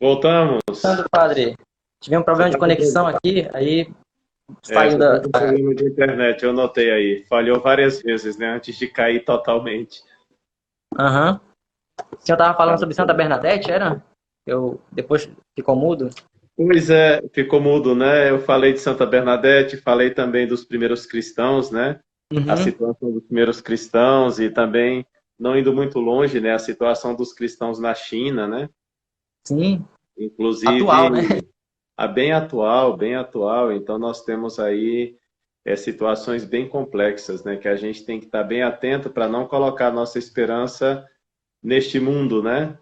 Voltamos. Sandro, padre, tivemos um Você problema de está com, conexão aqui, aí saiu você tá da. com problema de internet, eu notei aí. Falhou várias vezes, né? Antes de cair totalmente. Aham. O senhor tava Tá. falando sobre Santa Bernadette, era? Eu depois ficou mudo? Pois é, ficou mudo, né? Eu falei de Santa Bernadette, falei também dos primeiros cristãos, né? A Uhum. situação dos primeiros cristãos e também, não indo muito longe, né? A situação dos cristãos na China, né? Sim, atual, né? Inclusive, a bem atual, bem atual. Então, nós temos aí situações bem complexas, né? Que a gente tem que estar bem atento para não colocar nossa esperança neste mundo, né?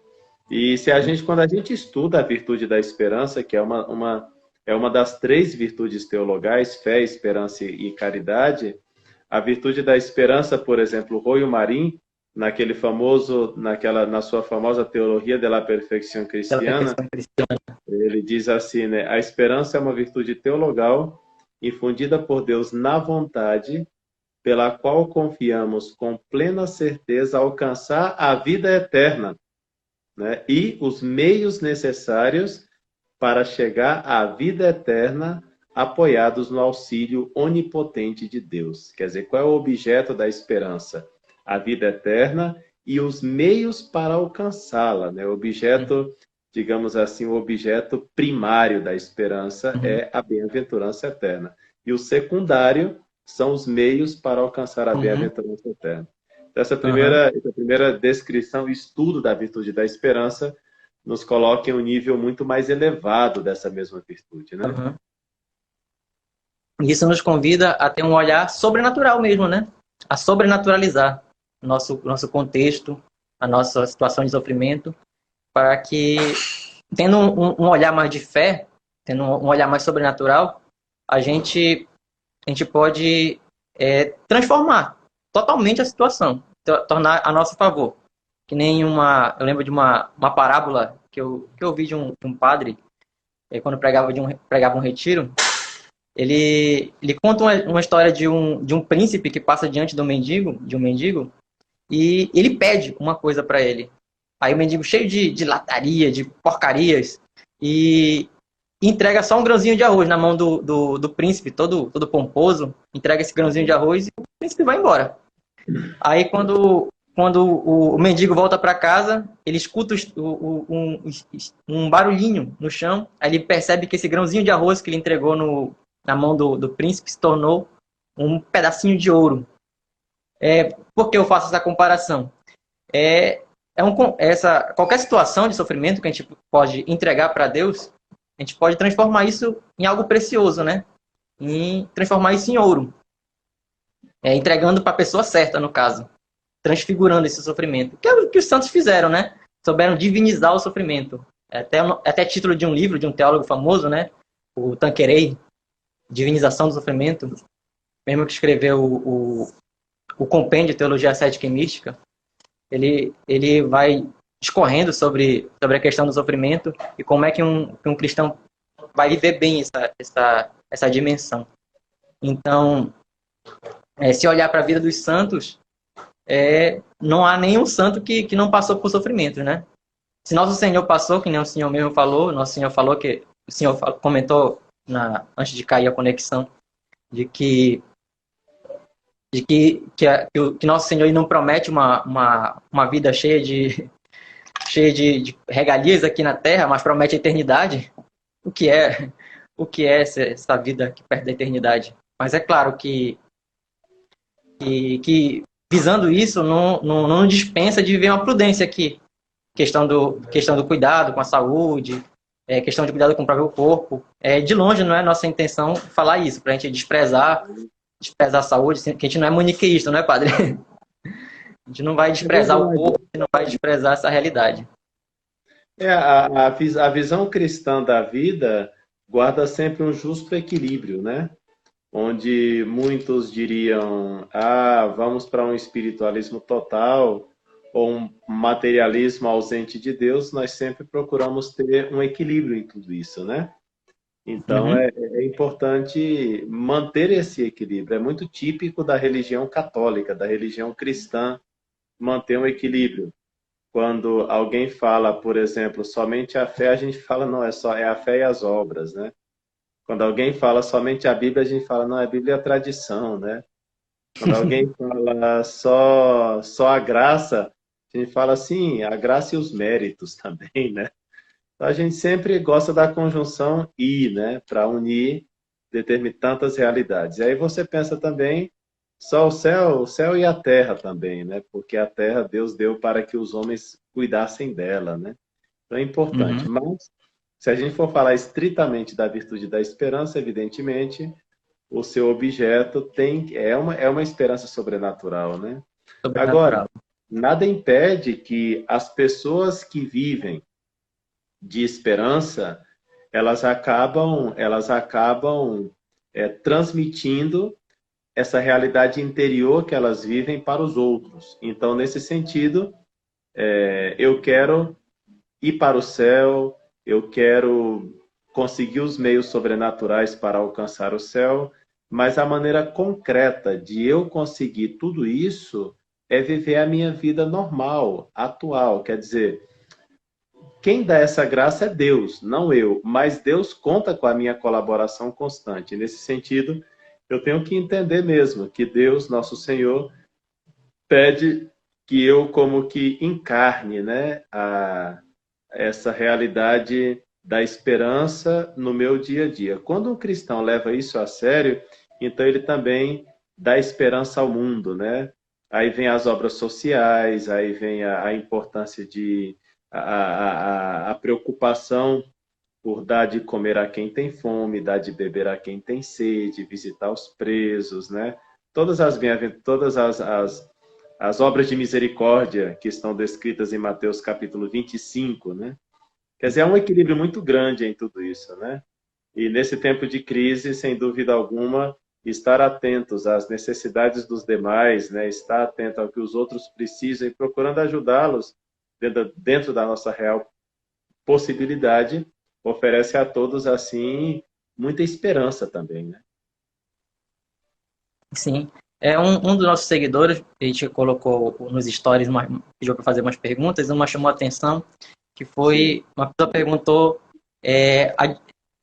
E se a gente, quando a gente estuda a virtude da esperança, que é uma das três virtudes teologais, fé, esperança e caridade, a virtude da esperança, por exemplo, Royo Marim, na sua famosa Teologia de la Perfección Pela Cristiana, perfeição cristã. ele diz assim, né? A esperança é uma virtude teologal infundida por Deus na vontade, pela qual confiamos com plena certeza alcançar a vida eterna, né? E os meios necessários para chegar à vida eterna apoiados no auxílio onipotente de Deus. Quer dizer, qual é o objeto da esperança? A vida eterna e os meios para alcançá-la, né? O objeto, digamos assim, o objeto primário da esperança Uhum. é a bem-aventurança eterna. E o secundário são os meios para alcançar a Uhum. bem-aventurança eterna. Então, Uhum. essa primeira descrição e estudo da virtude da esperança nos coloca em um nível muito mais elevado dessa mesma virtude, né? Uhum. Isso nos convida a ter um olhar sobrenatural mesmo, né? A sobrenaturalizar nosso contexto, a nossa situação de sofrimento, para que, tendo um olhar mais de fé, tendo um olhar mais sobrenatural, a gente, a gente pode transformar totalmente a situação, tornar a nosso favor. Que nem eu lembro de uma parábola que eu ouvi de um padre, quando pregava um retiro. Ele conta uma história de um príncipe que passa diante de um mendigo, e ele pede uma coisa para ele. Aí o mendigo, cheio de lataria, de porcarias, e entrega só um grãozinho de arroz na mão do príncipe, todo pomposo, entrega esse grãozinho de arroz e o príncipe vai embora. Aí quando o mendigo volta para casa, ele escuta um barulhinho no chão, aí ele percebe que esse grãozinho de arroz que ele entregou na mão do príncipe se tornou um pedacinho de ouro. Por que eu faço essa comparação? É, qualquer situação de sofrimento que a gente pode entregar para Deus, a gente pode transformar isso em algo precioso, né? E transformar isso em ouro. Entregando para a pessoa certa, no caso. Transfigurando esse sofrimento. Que é o que os santos fizeram, né? Souberam divinizar o sofrimento. Até título de um livro de um teólogo famoso, né? O Tanqueray, Divinização do Sofrimento. Mesmo que escreveu o compêndio de Teologia Ascética e Mística. Ele vai discorrendo sobre a questão do sofrimento e como é que um cristão vai viver bem essa dimensão. Então, se olhar para a vida dos santos, não há nenhum santo que não passou por sofrimentos, né? Se nosso Senhor passou, que nem o Senhor mesmo falou, nosso Senhor falou que o Senhor comentou antes de cair a conexão, de que que nosso Senhor não promete uma vida cheia de regalias aqui na Terra, mas promete a eternidade. O que é essa vida que perde a eternidade? Mas é claro que visando isso, não dispensa de viver uma prudência aqui. Questão do cuidado com a saúde, questão de cuidado com o próprio corpo. De longe não é nossa intenção falar isso, para a gente desprezar a saúde, que a gente não é maniqueísta, não é, padre? A gente não vai É desprezar o verdade. corpo, a gente não vai desprezar essa realidade. A visão cristã da vida guarda sempre um justo equilíbrio, né? Onde muitos diriam, vamos para um espiritualismo total ou um materialismo ausente de Deus, nós sempre procuramos ter um equilíbrio em tudo isso, né? Então Uhum. é importante manter esse equilíbrio. É muito típico da religião católica, da religião cristã, manter um equilíbrio. Quando alguém fala, por exemplo, somente a fé, a gente fala, não, é a fé e as obras, né? Quando alguém fala somente a Bíblia, a gente fala, não, a Bíblia é a tradição, né? Quando alguém fala só a graça, a gente fala assim, a graça e os méritos também, né? Então, a gente sempre gosta da conjunção e, né? Para unir tantas realidades. E aí você pensa também só o céu e a terra também, né? Porque a terra Deus deu para que os homens cuidassem dela, né? Então é importante. Uhum. Mas, se a gente for falar estritamente da virtude da esperança, evidentemente, o seu objeto é uma esperança sobrenatural, né? Agora, Sobrenatural. nada impede que as pessoas que vivem de esperança, elas acabam transmitindo essa realidade interior que elas vivem para os outros. Então, nesse sentido, eu quero ir para o céu, eu quero conseguir os meios sobrenaturais para alcançar o céu, mas a maneira concreta de eu conseguir tudo isso é viver a minha vida normal, atual. Quer dizer, quem dá essa graça é Deus, não eu, mas Deus conta com a minha colaboração constante. Nesse sentido, eu tenho que entender mesmo que Deus, nosso Senhor, pede que eu como que encarne, né, essa realidade da esperança no meu dia a dia. Quando um cristão leva isso a sério, então ele também dá esperança ao mundo, né? Aí vem as obras sociais, aí vem a importância de a preocupação por dar de comer a quem tem fome, dar de beber a quem tem sede, visitar os presos, né? Todas as obras de misericórdia que estão descritas em Mateus capítulo 25, né? Quer dizer, há um equilíbrio muito grande em tudo isso, né? E nesse tempo de crise, sem dúvida alguma, estar atentos às necessidades dos demais, né? Estar atento ao que os outros precisam e procurando ajudá-los dentro da nossa real possibilidade, oferece a todos, assim, muita esperança também, né? Sim. É um dos nossos seguidores, a gente colocou nos stories, pediu para fazer umas perguntas, uma chamou a atenção, que Sim. foi, uma pessoa perguntou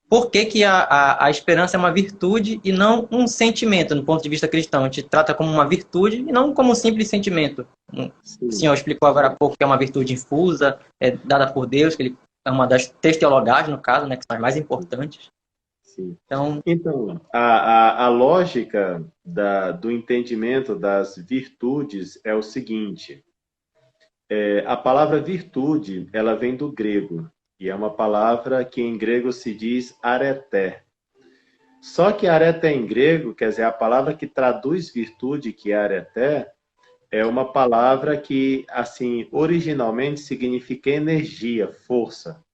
por que que a esperança é uma virtude e não um sentimento, no ponto de vista cristão. A gente trata como uma virtude e não como um simples sentimento. O Sim. senhor explicou agora há pouco que é uma virtude infusa, dada por Deus, que ele é uma das três teologais, no caso, né, que são as mais importantes. Sim. Então, Então, a lógica do entendimento das virtudes é o seguinte: a palavra virtude, ela vem do grego, e é uma palavra que em grego se diz areté. Só que areté em grego, quer dizer, a palavra que traduz virtude, que é areté, é uma palavra que, assim, originalmente significa energia, força.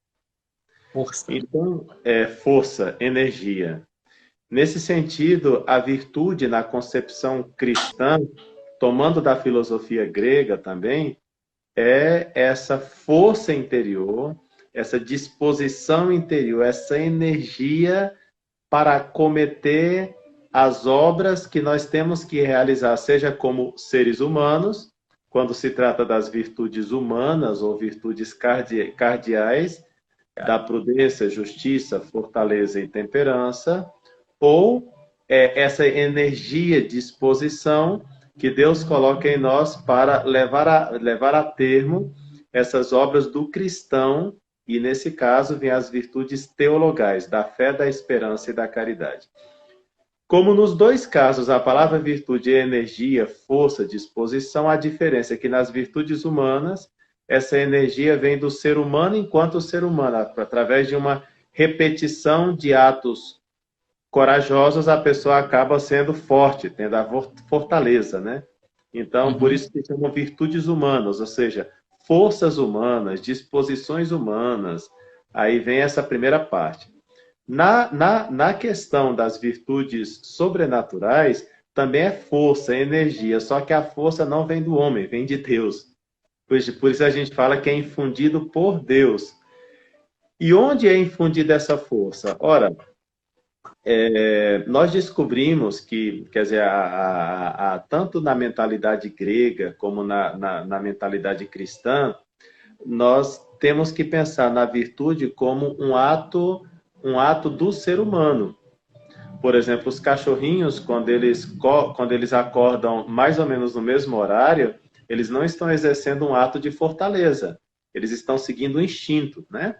força. Então, força, energia. Nesse sentido, a virtude na concepção cristã, tomando da filosofia grega também, é essa força interior, essa disposição interior, essa energia para cometer as obras que nós temos que realizar, seja como seres humanos, quando se trata das virtudes humanas ou virtudes cardeais, da prudência, justiça, fortaleza e temperança, ou essa energia, disposição que Deus coloca em nós para levar a termo essas obras do cristão, e nesse caso vem as virtudes teologais, da fé, da esperança e da caridade. Como nos dois casos a palavra virtude é energia, força, disposição, a diferença é que nas virtudes humanas essa energia vem do ser humano enquanto ser humano, através de uma repetição de atos corajosos, a pessoa acaba sendo forte, tendo a fortaleza, né? Então, por Uhum. isso que chamam virtudes humanas, ou seja, forças humanas, disposições humanas. Aí vem essa primeira parte. Na questão das virtudes sobrenaturais, também é força, é energia, só que a força não vem do homem, vem de Deus. Por isso a gente fala que é infundido por Deus. E onde é infundida essa força? Ora, nós descobrimos que, quer dizer, tanto na mentalidade grega como na mentalidade cristã, nós temos que pensar na virtude como um ato do ser humano. Por exemplo, os cachorrinhos, quando eles acordam mais ou menos no mesmo horário, eles não estão exercendo um ato de fortaleza. Eles estão seguindo o instinto, né?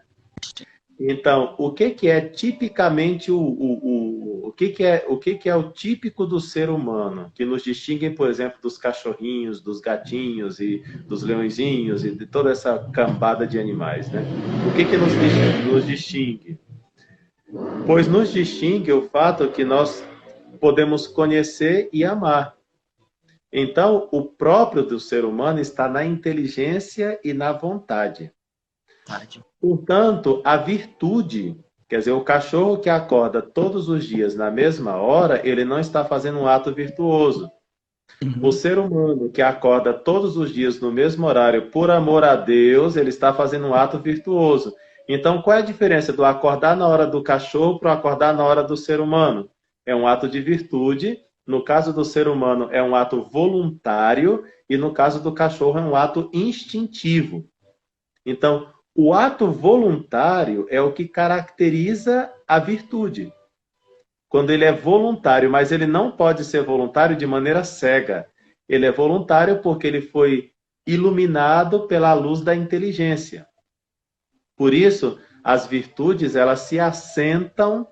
Então, o que que é tipicamente o que é o típico do ser humano, que nos distingue, por exemplo, dos cachorrinhos, dos gatinhos e dos leõezinhos e de toda essa cambada de animais, né? O que que nos distingue? Pois nos distingue o fato que nós podemos conhecer e amar. Então, o próprio do ser humano está na inteligência e na vontade. Portanto, a virtude, quer dizer, o cachorro que acorda todos os dias na mesma hora, ele não está fazendo um ato virtuoso. O ser humano que acorda todos os dias no mesmo horário por amor a Deus, ele está fazendo um ato virtuoso. Então, qual é a diferença do acordar na hora do cachorro para acordar na hora do ser humano? É um ato de virtude. No caso do ser humano, é um ato voluntário. E no caso do cachorro, é um ato instintivo. Então, o ato voluntário é o que caracteriza a virtude. Quando ele é voluntário, mas ele não pode ser voluntário de maneira cega. Ele é voluntário porque ele foi iluminado pela luz da inteligência. Por isso, as virtudes, elas se assentam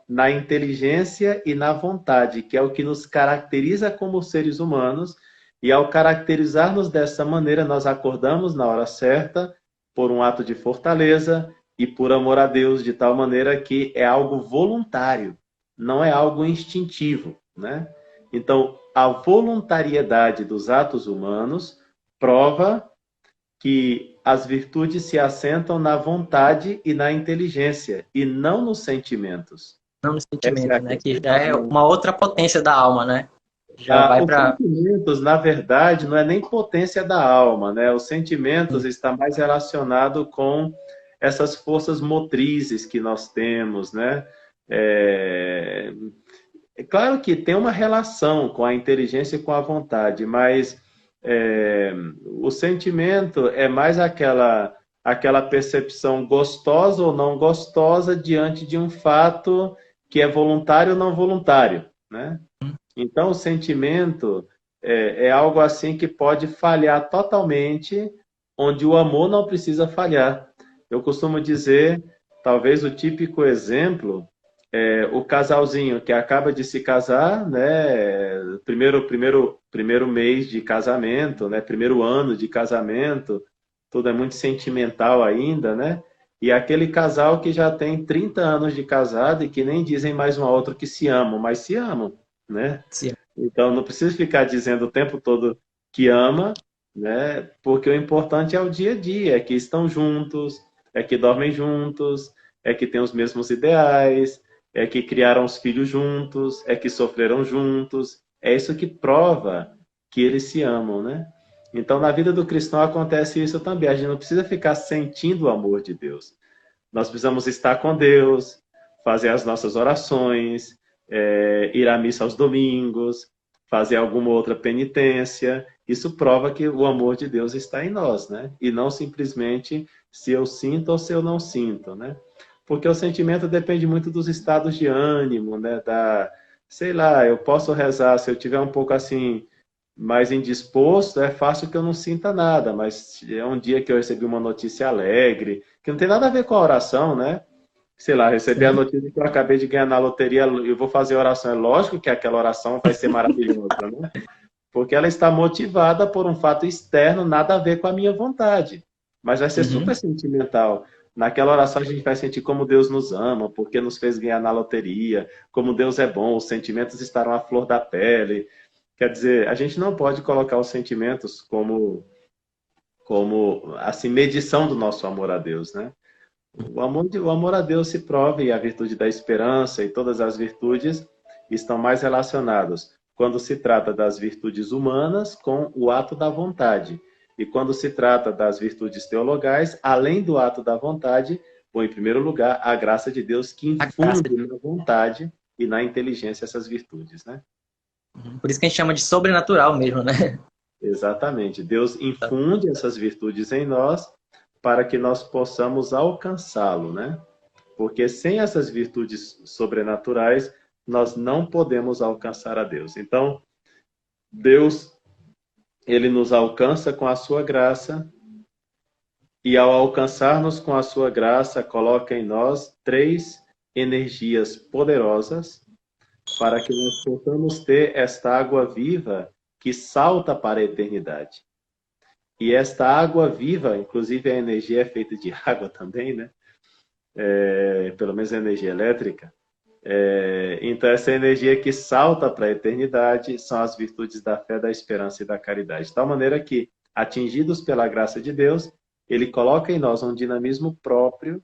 na inteligência e na vontade, que é o que nos caracteriza como seres humanos, e ao caracterizar-nos dessa maneira, nós acordamos na hora certa, por um ato de fortaleza e por amor a Deus, de tal maneira que é algo voluntário, não é algo instintivo, né? Então, a voluntariedade dos atos humanos prova que as virtudes se assentam na vontade e na inteligência, e não nos sentimentos. Não no sentimento, né? Que já é uma outra potência da alma, né? Já vai Os para... sentimentos, na verdade, não é nem potência da alma, né? Os sentimentos está mais relacionado com essas forças motrizes que nós temos, né? É claro que tem uma relação com a inteligência e com a vontade, mas o sentimento é mais aquela percepção gostosa ou não gostosa diante de um fato que é voluntário ou não voluntário, né? Então, o sentimento é algo assim que pode falhar totalmente, onde o amor não precisa falhar. Eu costumo dizer, talvez o típico exemplo o casalzinho que acaba de se casar, né? Primeiro mês de casamento, né? Primeiro ano de casamento, tudo é muito sentimental ainda, né? E aquele casal que já tem 30 anos de casado e que nem dizem mais um ao outro que se amam, mas se amam, né? Sim. Então não precisa ficar dizendo o tempo todo que ama, né? Porque o importante é o dia a dia, é que estão juntos, é que dormem juntos, é que têm os mesmos ideais, é que criaram os filhos juntos, é que sofreram juntos. É isso que prova que eles se amam, né? Então, na vida do cristão acontece isso também. A gente não precisa ficar sentindo o amor de Deus. Nós precisamos estar com Deus, fazer as nossas orações, ir à missa aos domingos, fazer alguma outra penitência. Isso prova que o amor de Deus está em nós, né? E não simplesmente se eu sinto ou se eu não sinto, né? Porque o sentimento depende muito dos estados de ânimo, né? Sei lá, eu posso rezar, se eu tiver um pouco assim, mais indisposto, é fácil que eu não sinta nada, mas é um dia que eu recebi uma notícia alegre, que não tem nada a ver com a oração, né? Sei lá, recebi a notícia que eu acabei de ganhar na loteria, eu vou fazer oração. É lógico que aquela oração vai ser maravilhosa, né? Porque ela está motivada por um fato externo, nada a ver com a minha vontade. Mas vai ser super sentimental. Naquela oração a gente vai sentir como Deus nos ama, porque nos fez ganhar na loteria, como Deus é bom, os sentimentos estarão à flor da pele. Quer dizer, a gente não pode colocar os sentimentos como assim, medição do nosso amor a Deus, né? O amor a Deus se prova e a virtude da esperança e todas as virtudes estão mais relacionadas quando se trata das virtudes humanas com o ato da vontade. E quando se trata das virtudes teologais, além do ato da vontade, põe em primeiro lugar a graça de Deus que infunde na vontade e na inteligência essas virtudes, né? Por isso que a gente chama de sobrenatural mesmo, né? Exatamente. Deus infunde essas virtudes em nós para que nós possamos alcançá-lo, né? Porque sem essas virtudes sobrenaturais, nós não podemos alcançar a Deus. Então, Deus, ele nos alcança com a sua graça, e ao alcançar-nos com a sua graça, coloca em nós três energias poderosas para que nós possamos ter esta água viva que salta para a eternidade. E esta água viva, inclusive a energia é feita de água também, né? Pelo menos a energia elétrica. Então, essa energia que salta para a eternidade são as virtudes da fé, da esperança e da caridade. De tal maneira que, atingidos pela graça de Deus, Ele coloca em nós um dinamismo próprio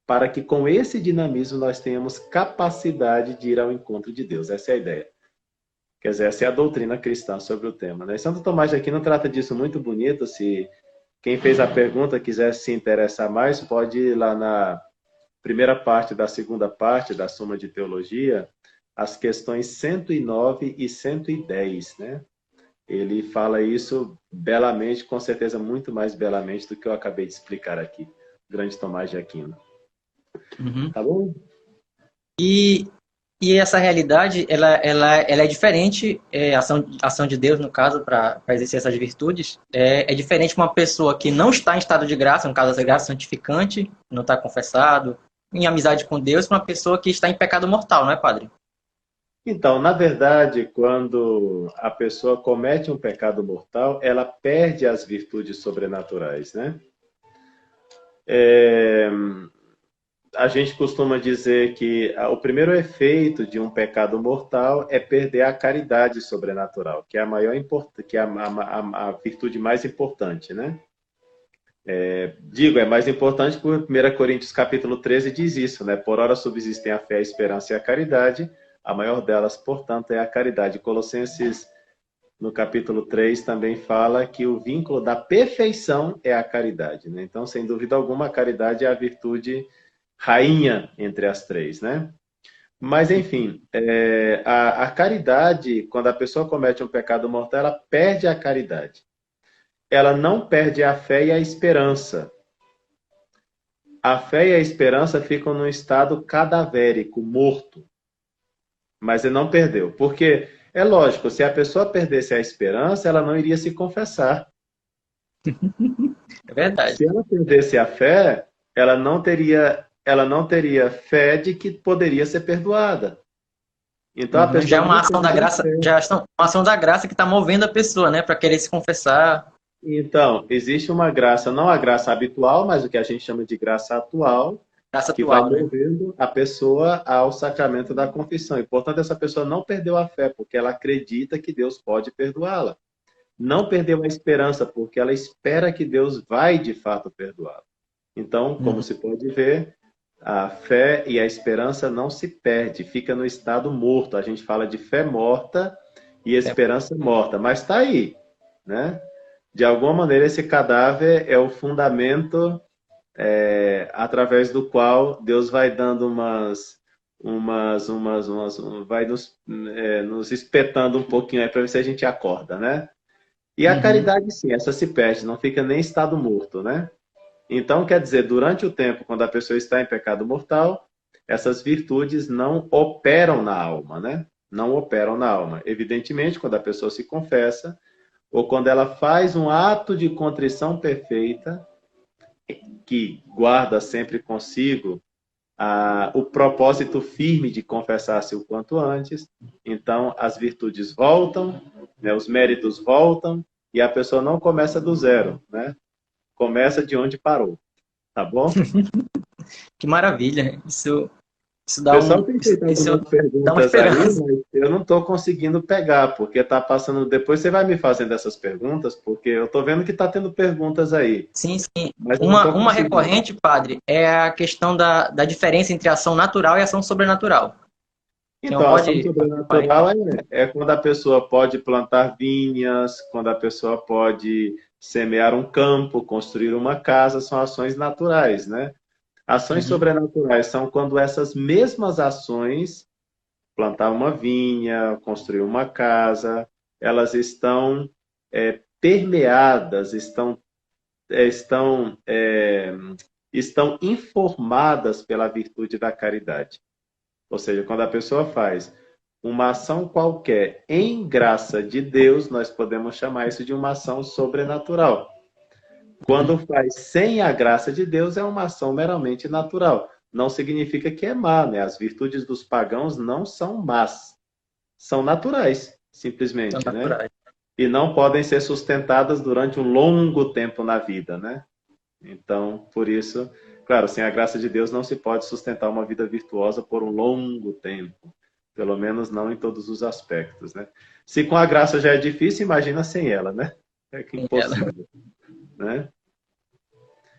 para que com esse dinamismo nós tenhamos capacidade de ir ao encontro de Deus. Essa é a ideia. Quer dizer, essa é a doutrina cristã sobre o tema, né? Santo Tomás de Aquino trata disso muito bonito. Se quem fez a pergunta quiser se interessar mais, pode ir lá na primeira parte da segunda parte da Suma de Teologia, as questões 109 e 110, né? Ele fala isso belamente, com certeza muito mais belamente do que eu acabei de explicar aqui. Grande Tomás de Aquino. Uhum. Tá bom? E essa realidade, ela é diferente, a ação de Deus, no caso, para exercer essas virtudes, é diferente de uma pessoa que não está em estado de graça, no caso da graça santificante, não está confessado, em amizade com Deus, para uma pessoa que está em pecado mortal, não é, padre? Então, na verdade, quando a pessoa comete um pecado mortal, ela perde as virtudes sobrenaturais, né? A gente costuma dizer que o primeiro efeito de um pecado mortal é perder a caridade sobrenatural, que é a maior que é a virtude mais importante, né? É mais importante porque 1 Coríntios capítulo 13 diz isso, né? Por ora subsistem a fé, a esperança e a caridade, a maior delas, portanto, é a caridade. Colossenses, no capítulo 3, também fala que o vínculo da perfeição é a caridade, né? Então, sem dúvida alguma, a caridade é a virtude rainha entre as três, né? Mas, enfim, a caridade, quando a pessoa comete um pecado mortal, ela perde a caridade. Ela não perde a fé e a esperança. A fé e a esperança ficam num estado cadavérico, morto. Mas ele não perdeu. Porque, é lógico, se a pessoa perdesse a esperança, ela não iria se confessar. É verdade. Se ela perdesse a fé, ela não teria fé de que poderia ser perdoada. Então a pessoa já é uma ação da graça, uma ação da graça que está movendo a pessoa, né, para querer se confessar. Então, existe uma graça, não a graça habitual, mas o que a gente chama de graça atual, que Atual, vai movendo a pessoa ao sacramento da confissão. E, portanto, essa pessoa não perdeu a fé, porque ela acredita que Deus pode perdoá-la. Não perdeu a esperança, porque ela espera que Deus vai, de fato, perdoá-la. Então, como se pode ver, a fé e a esperança não se perde, fica no estado morto. A gente fala de fé morta e esperança morta, mas está aí, né? De alguma maneira, esse cadáver é o fundamento através do qual Deus vai dando vai nos espetando um pouquinho aí para ver se a gente acorda, né? E a caridade, sim, essa se perde, não fica nem em estado morto, né? Então, quer dizer, durante o tempo, quando a pessoa está em pecado mortal, essas virtudes não operam na alma, né? Não operam na alma. Evidentemente, quando a pessoa se confessa, ou quando ela faz um ato de contrição perfeita, que guarda sempre consigo o propósito firme de confessar-se o quanto antes, então as virtudes voltam, né, os méritos voltam, e a pessoa não começa do zero, né? Começa de onde parou, tá bom? Que maravilha! Isso O dá pessoal tem feito algumas dá uma perguntas aí, esperança. mas eu não estou conseguindo pegar, porque está passando. Depois você vai me fazendo essas perguntas, porque eu estou vendo que está tendo perguntas aí. Sim, sim. Mas eu não tô Uma conseguindo. recorrente, padre, é a questão da diferença entre ação natural e ação sobrenatural. Então, a ação sobrenatural é quando a pessoa pode plantar vinhas, quando a pessoa pode semear um campo, construir uma casa, são ações naturais, né? Ações sobrenaturais são quando essas mesmas ações, plantar uma vinha, construir uma casa, elas estão permeadas, estão estão informadas pela virtude da caridade. Ou seja, quando a pessoa faz uma ação qualquer em graça de Deus, nós podemos chamar isso de uma ação sobrenatural. Quando faz sem a graça de Deus, é uma ação meramente natural. Não significa que é má, né? As virtudes dos pagãos não são más. São naturais, simplesmente, São né? naturais. E não podem ser sustentadas durante um longo tempo na vida, né? Então, por isso, claro, sem a graça de Deus não se pode sustentar uma vida virtuosa por um longo tempo. Pelo menos não em todos os aspectos, né? Se com a graça já é difícil, imagina sem ela, né? É que impossível, né?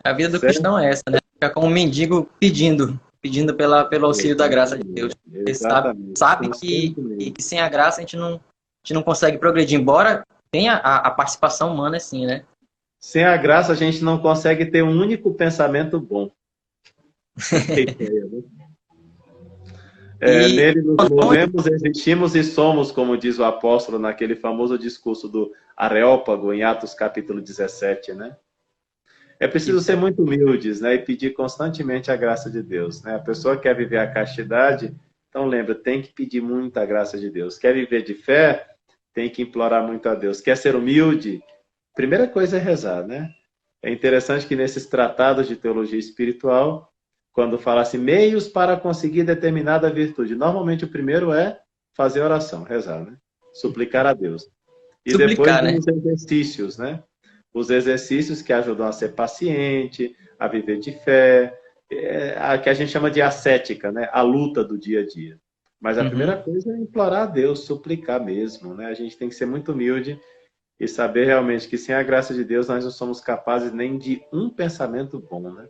A vida do Certo? cristão é essa, né? Fica como um mendigo pedindo pelo auxílio da graça de Deus. Ele Exatamente. sabe que sem a graça a gente não consegue progredir, embora tenha a participação humana, sim, né? Sem a graça a gente não consegue ter um único pensamento bom. Nele nos movemos, existimos e somos, como diz o apóstolo naquele famoso discurso do Areópago, em Atos capítulo 17, né? É preciso ser muito humildes, né? E pedir constantemente a graça de Deus, né? A pessoa quer viver a castidade, então lembra, tem que pedir muito a graça de Deus. Quer viver de fé, tem que implorar muito a Deus. Quer ser humilde, primeira coisa é rezar, né? É interessante que nesses tratados de teologia espiritual, quando fala assim, meios para conseguir determinada virtude, normalmente o primeiro é fazer oração, rezar, né? Suplicar a Deus. E Suplicar, depois né? os exercícios, né? Os exercícios que ajudam a ser paciente, a viver de fé, a que a gente chama de ascética, né? A luta do dia a dia. Mas a primeira coisa é implorar a Deus, suplicar mesmo, né? A gente tem que ser muito humilde e saber realmente que sem a graça de Deus nós não somos capazes nem de um pensamento bom, né?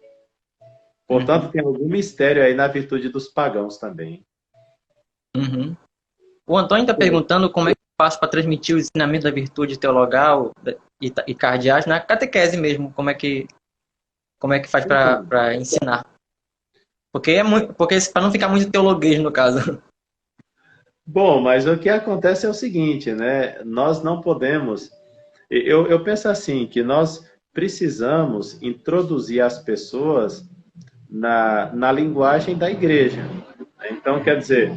Portanto, tem algum mistério aí na virtude dos pagãos também. O Antônio está perguntando como é que eu faço para transmitir o ensinamento da virtude teologal e cardeais na catequese mesmo. Como é que faz para ensinar? Porque para não ficar muito teologuês no caso. Bom, mas o que acontece é o seguinte, né? Nós não podemos. Eu penso assim, que nós precisamos introduzir as pessoas na linguagem da igreja. Então, quer dizer,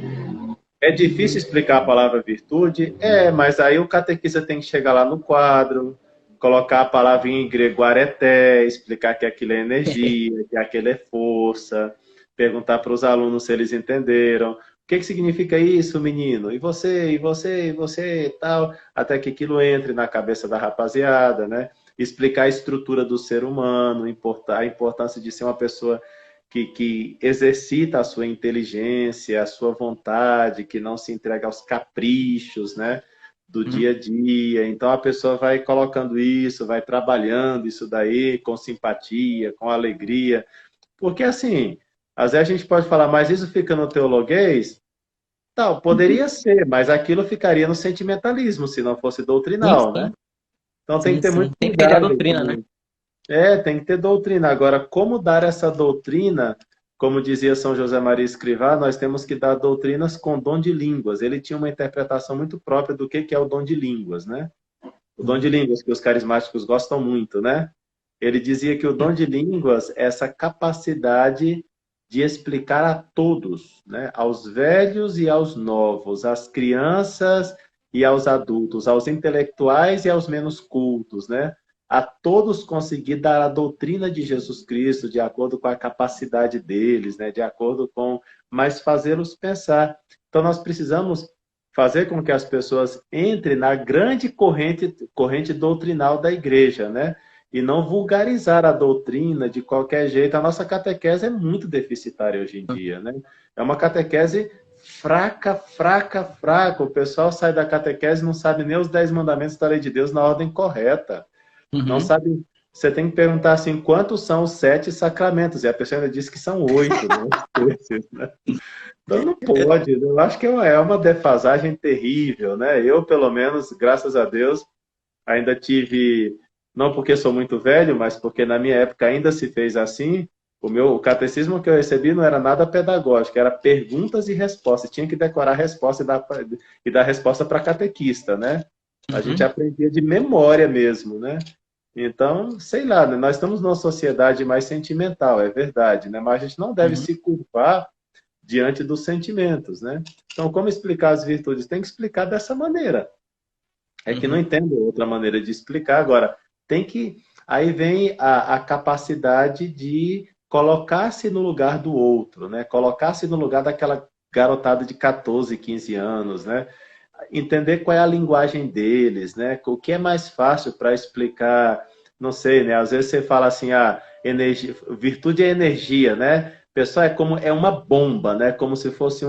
é difícil explicar a palavra virtude? Mas aí o catequista tem que chegar lá no quadro, colocar a palavra em grego areté, explicar que aquilo é energia, que aquilo é força, perguntar para os alunos se eles entenderam. O que significa isso, menino? E você, e tal, até que aquilo entre na cabeça da rapaziada, né? Explicar a estrutura do ser humano, a importância de ser uma pessoa que exercita a sua inteligência, a sua vontade, que não se entrega aos caprichos, né, do dia a dia. Então a pessoa vai colocando isso, vai trabalhando isso daí com simpatia, com alegria. Porque assim, às vezes a gente pode falar, mas isso fica no teologuês? Tal, poderia ser, mas aquilo ficaria no sentimentalismo, se não fosse doutrinal, né? Então tem que ter muito Tem que ter a cuidado. doutrina, né? Tem que ter doutrina. Agora, como dar essa doutrina, como dizia São José Maria Escrivá, nós temos que dar doutrinas com dom de línguas. Ele tinha uma interpretação muito própria do que é o dom de línguas, né? O dom de línguas que os carismáticos gostam muito, né? Ele dizia que o dom de línguas é essa capacidade de explicar a todos, né? Aos velhos e aos novos, às crianças e aos adultos, aos intelectuais e aos menos cultos, né? A todos conseguir dar a doutrina de Jesus Cristo de acordo com a capacidade deles, né? De acordo com, mas fazê-los pensar. Então nós precisamos fazer com que as pessoas entrem na grande corrente doutrinal da igreja, né? E não vulgarizar a doutrina de qualquer jeito. A nossa catequese é muito deficitária hoje em dia, né? É uma catequese fraca, fraca, fraca. O pessoal sai da catequese e não sabe nem os 10 mandamentos da lei de Deus na ordem correta. Não sabe. Você tem que perguntar assim, quantos são os 7 sacramentos? E a pessoa ainda diz que são 8, né? Então não pode. Eu acho que é uma defasagem terrível, né? Eu, pelo menos, graças a Deus, ainda tive, não porque sou muito velho, mas porque na minha época ainda se fez assim. O catecismo que eu recebi não era nada pedagógico, era perguntas e respostas. Tinha que decorar a resposta e dar resposta para catequista, né? A gente aprendia de memória mesmo, né? Então, sei lá, né? Nós estamos numa sociedade mais sentimental, é verdade, né? Mas a gente não deve Uhum, se culpar diante dos sentimentos, né? Então, como explicar as virtudes? Tem que explicar dessa maneira. É que não uhum. entendo outra maneira de explicar. Agora, tem que. Aí vem a capacidade de colocar-se no lugar do outro, né? Colocar-se no lugar daquela garotada de 14, 15 anos, né? Entender qual é a linguagem deles, né? O que é mais fácil para explicar, não sei, né? Às vezes você fala assim, energia, virtude é energia, né? Pessoal, é como é uma bomba, né? Como se fosse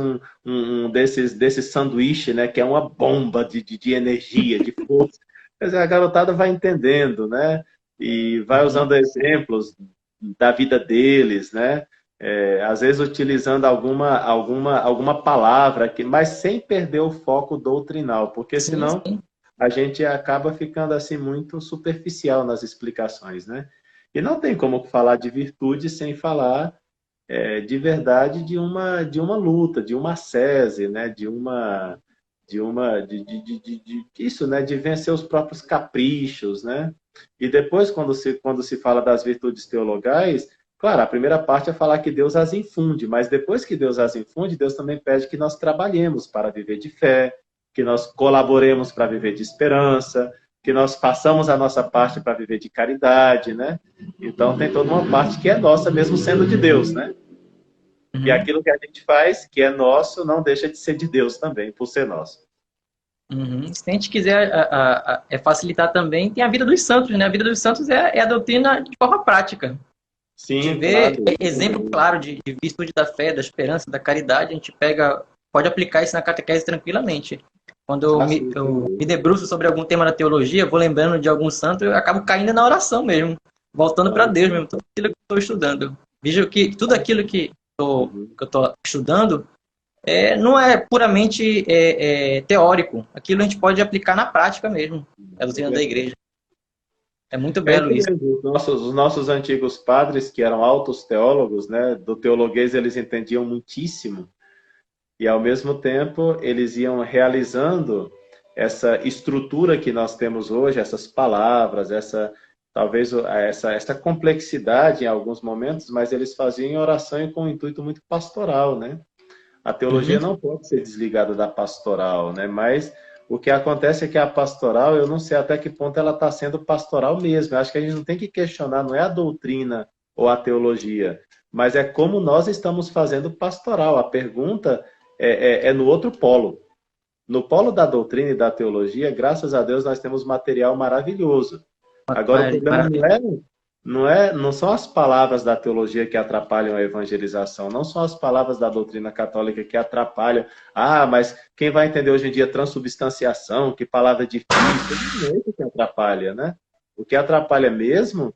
um desses sanduíche, né? Que é uma bomba de energia, de força. Quer dizer, a garotada vai entendendo, né? E vai Uhum. usando exemplos da vida deles, né? Às vezes utilizando alguma palavra, mas sem perder o foco doutrinal, porque Sim, senão sim. a gente acaba ficando assim muito superficial nas explicações, né? E não tem como falar de virtude sem falar de verdade de uma luta, de uma ascese, né? De isso, né? De vencer os próprios caprichos, né? E depois, quando se fala das virtudes teologais, claro, a primeira parte é falar que Deus as infunde, mas depois que Deus as infunde, Deus também pede que nós trabalhemos para viver de fé, que nós colaboremos para viver de esperança, que nós façamos a nossa parte para viver de caridade, né? Então tem toda uma parte que é nossa, mesmo sendo de Deus, né? E Uhum, aquilo que a gente faz, que é nosso, não deixa de ser de Deus também, por ser nosso. uhum. Se a gente quiser facilitar também, tem a vida dos santos, né? A vida dos santos é a doutrina de forma prática. A gente Sim, vê claro. exemplo claro de virtude da fé, da esperança, da caridade, a gente pode aplicar isso na catequese tranquilamente. Quando eu Ah, me, sim, sem eu me dúvida. debruço sobre algum tema da teologia, eu vou lembrando de algum santo, eu acabo caindo na oração mesmo, voltando para Olha. Deus mesmo, tudo aquilo que eu estou estudando. Vejo que tudo aquilo Uhum. que eu estou estudando não é puramente teórico. Aquilo a gente pode aplicar na prática mesmo, a É doutrina da verdade. igreja. É muito É belo isso isso. mesmo. Os nossos antigos padres, que eram altos teólogos, né, do teologuês eles entendiam muitíssimo, e ao mesmo tempo eles iam realizando essa estrutura que nós temos hoje, essas palavras, talvez essa complexidade em alguns momentos, mas eles faziam em oração e com um intuito muito pastoral, né? A teologia Uhum, não pode ser desligada da pastoral, né? Mas o que acontece é que a pastoral, eu não sei até que ponto ela está sendo pastoral mesmo. Eu acho que a gente não tem que questionar, não é a doutrina ou a teologia, mas é como nós estamos fazendo pastoral. A pergunta é no outro polo. No polo da doutrina e da teologia, graças a Deus, nós temos material maravilhoso. Agora, o problema não maravilha. é não são as palavras da teologia que atrapalham a evangelização, não são as palavras da doutrina católica que atrapalham. Ah, mas quem vai entender hoje em dia transubstanciação, que palavra difícil, não é isso que atrapalha, né? O que atrapalha mesmo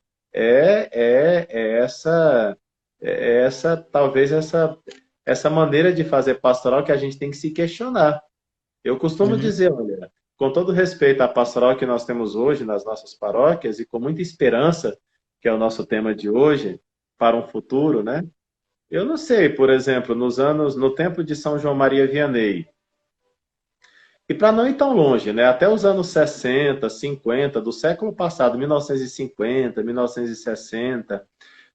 talvez essa maneira de fazer pastoral que a gente tem que se questionar. Eu costumo Uhum. dizer, olha, com todo respeito à pastoral que nós temos hoje nas nossas paróquias e com muita esperança, que é o nosso tema de hoje, para um futuro, né? Eu não sei, por exemplo, no tempo de São João Maria Vianney, e para não ir tão longe, né? Até os anos 60, 50, do século passado, 1950, 1960,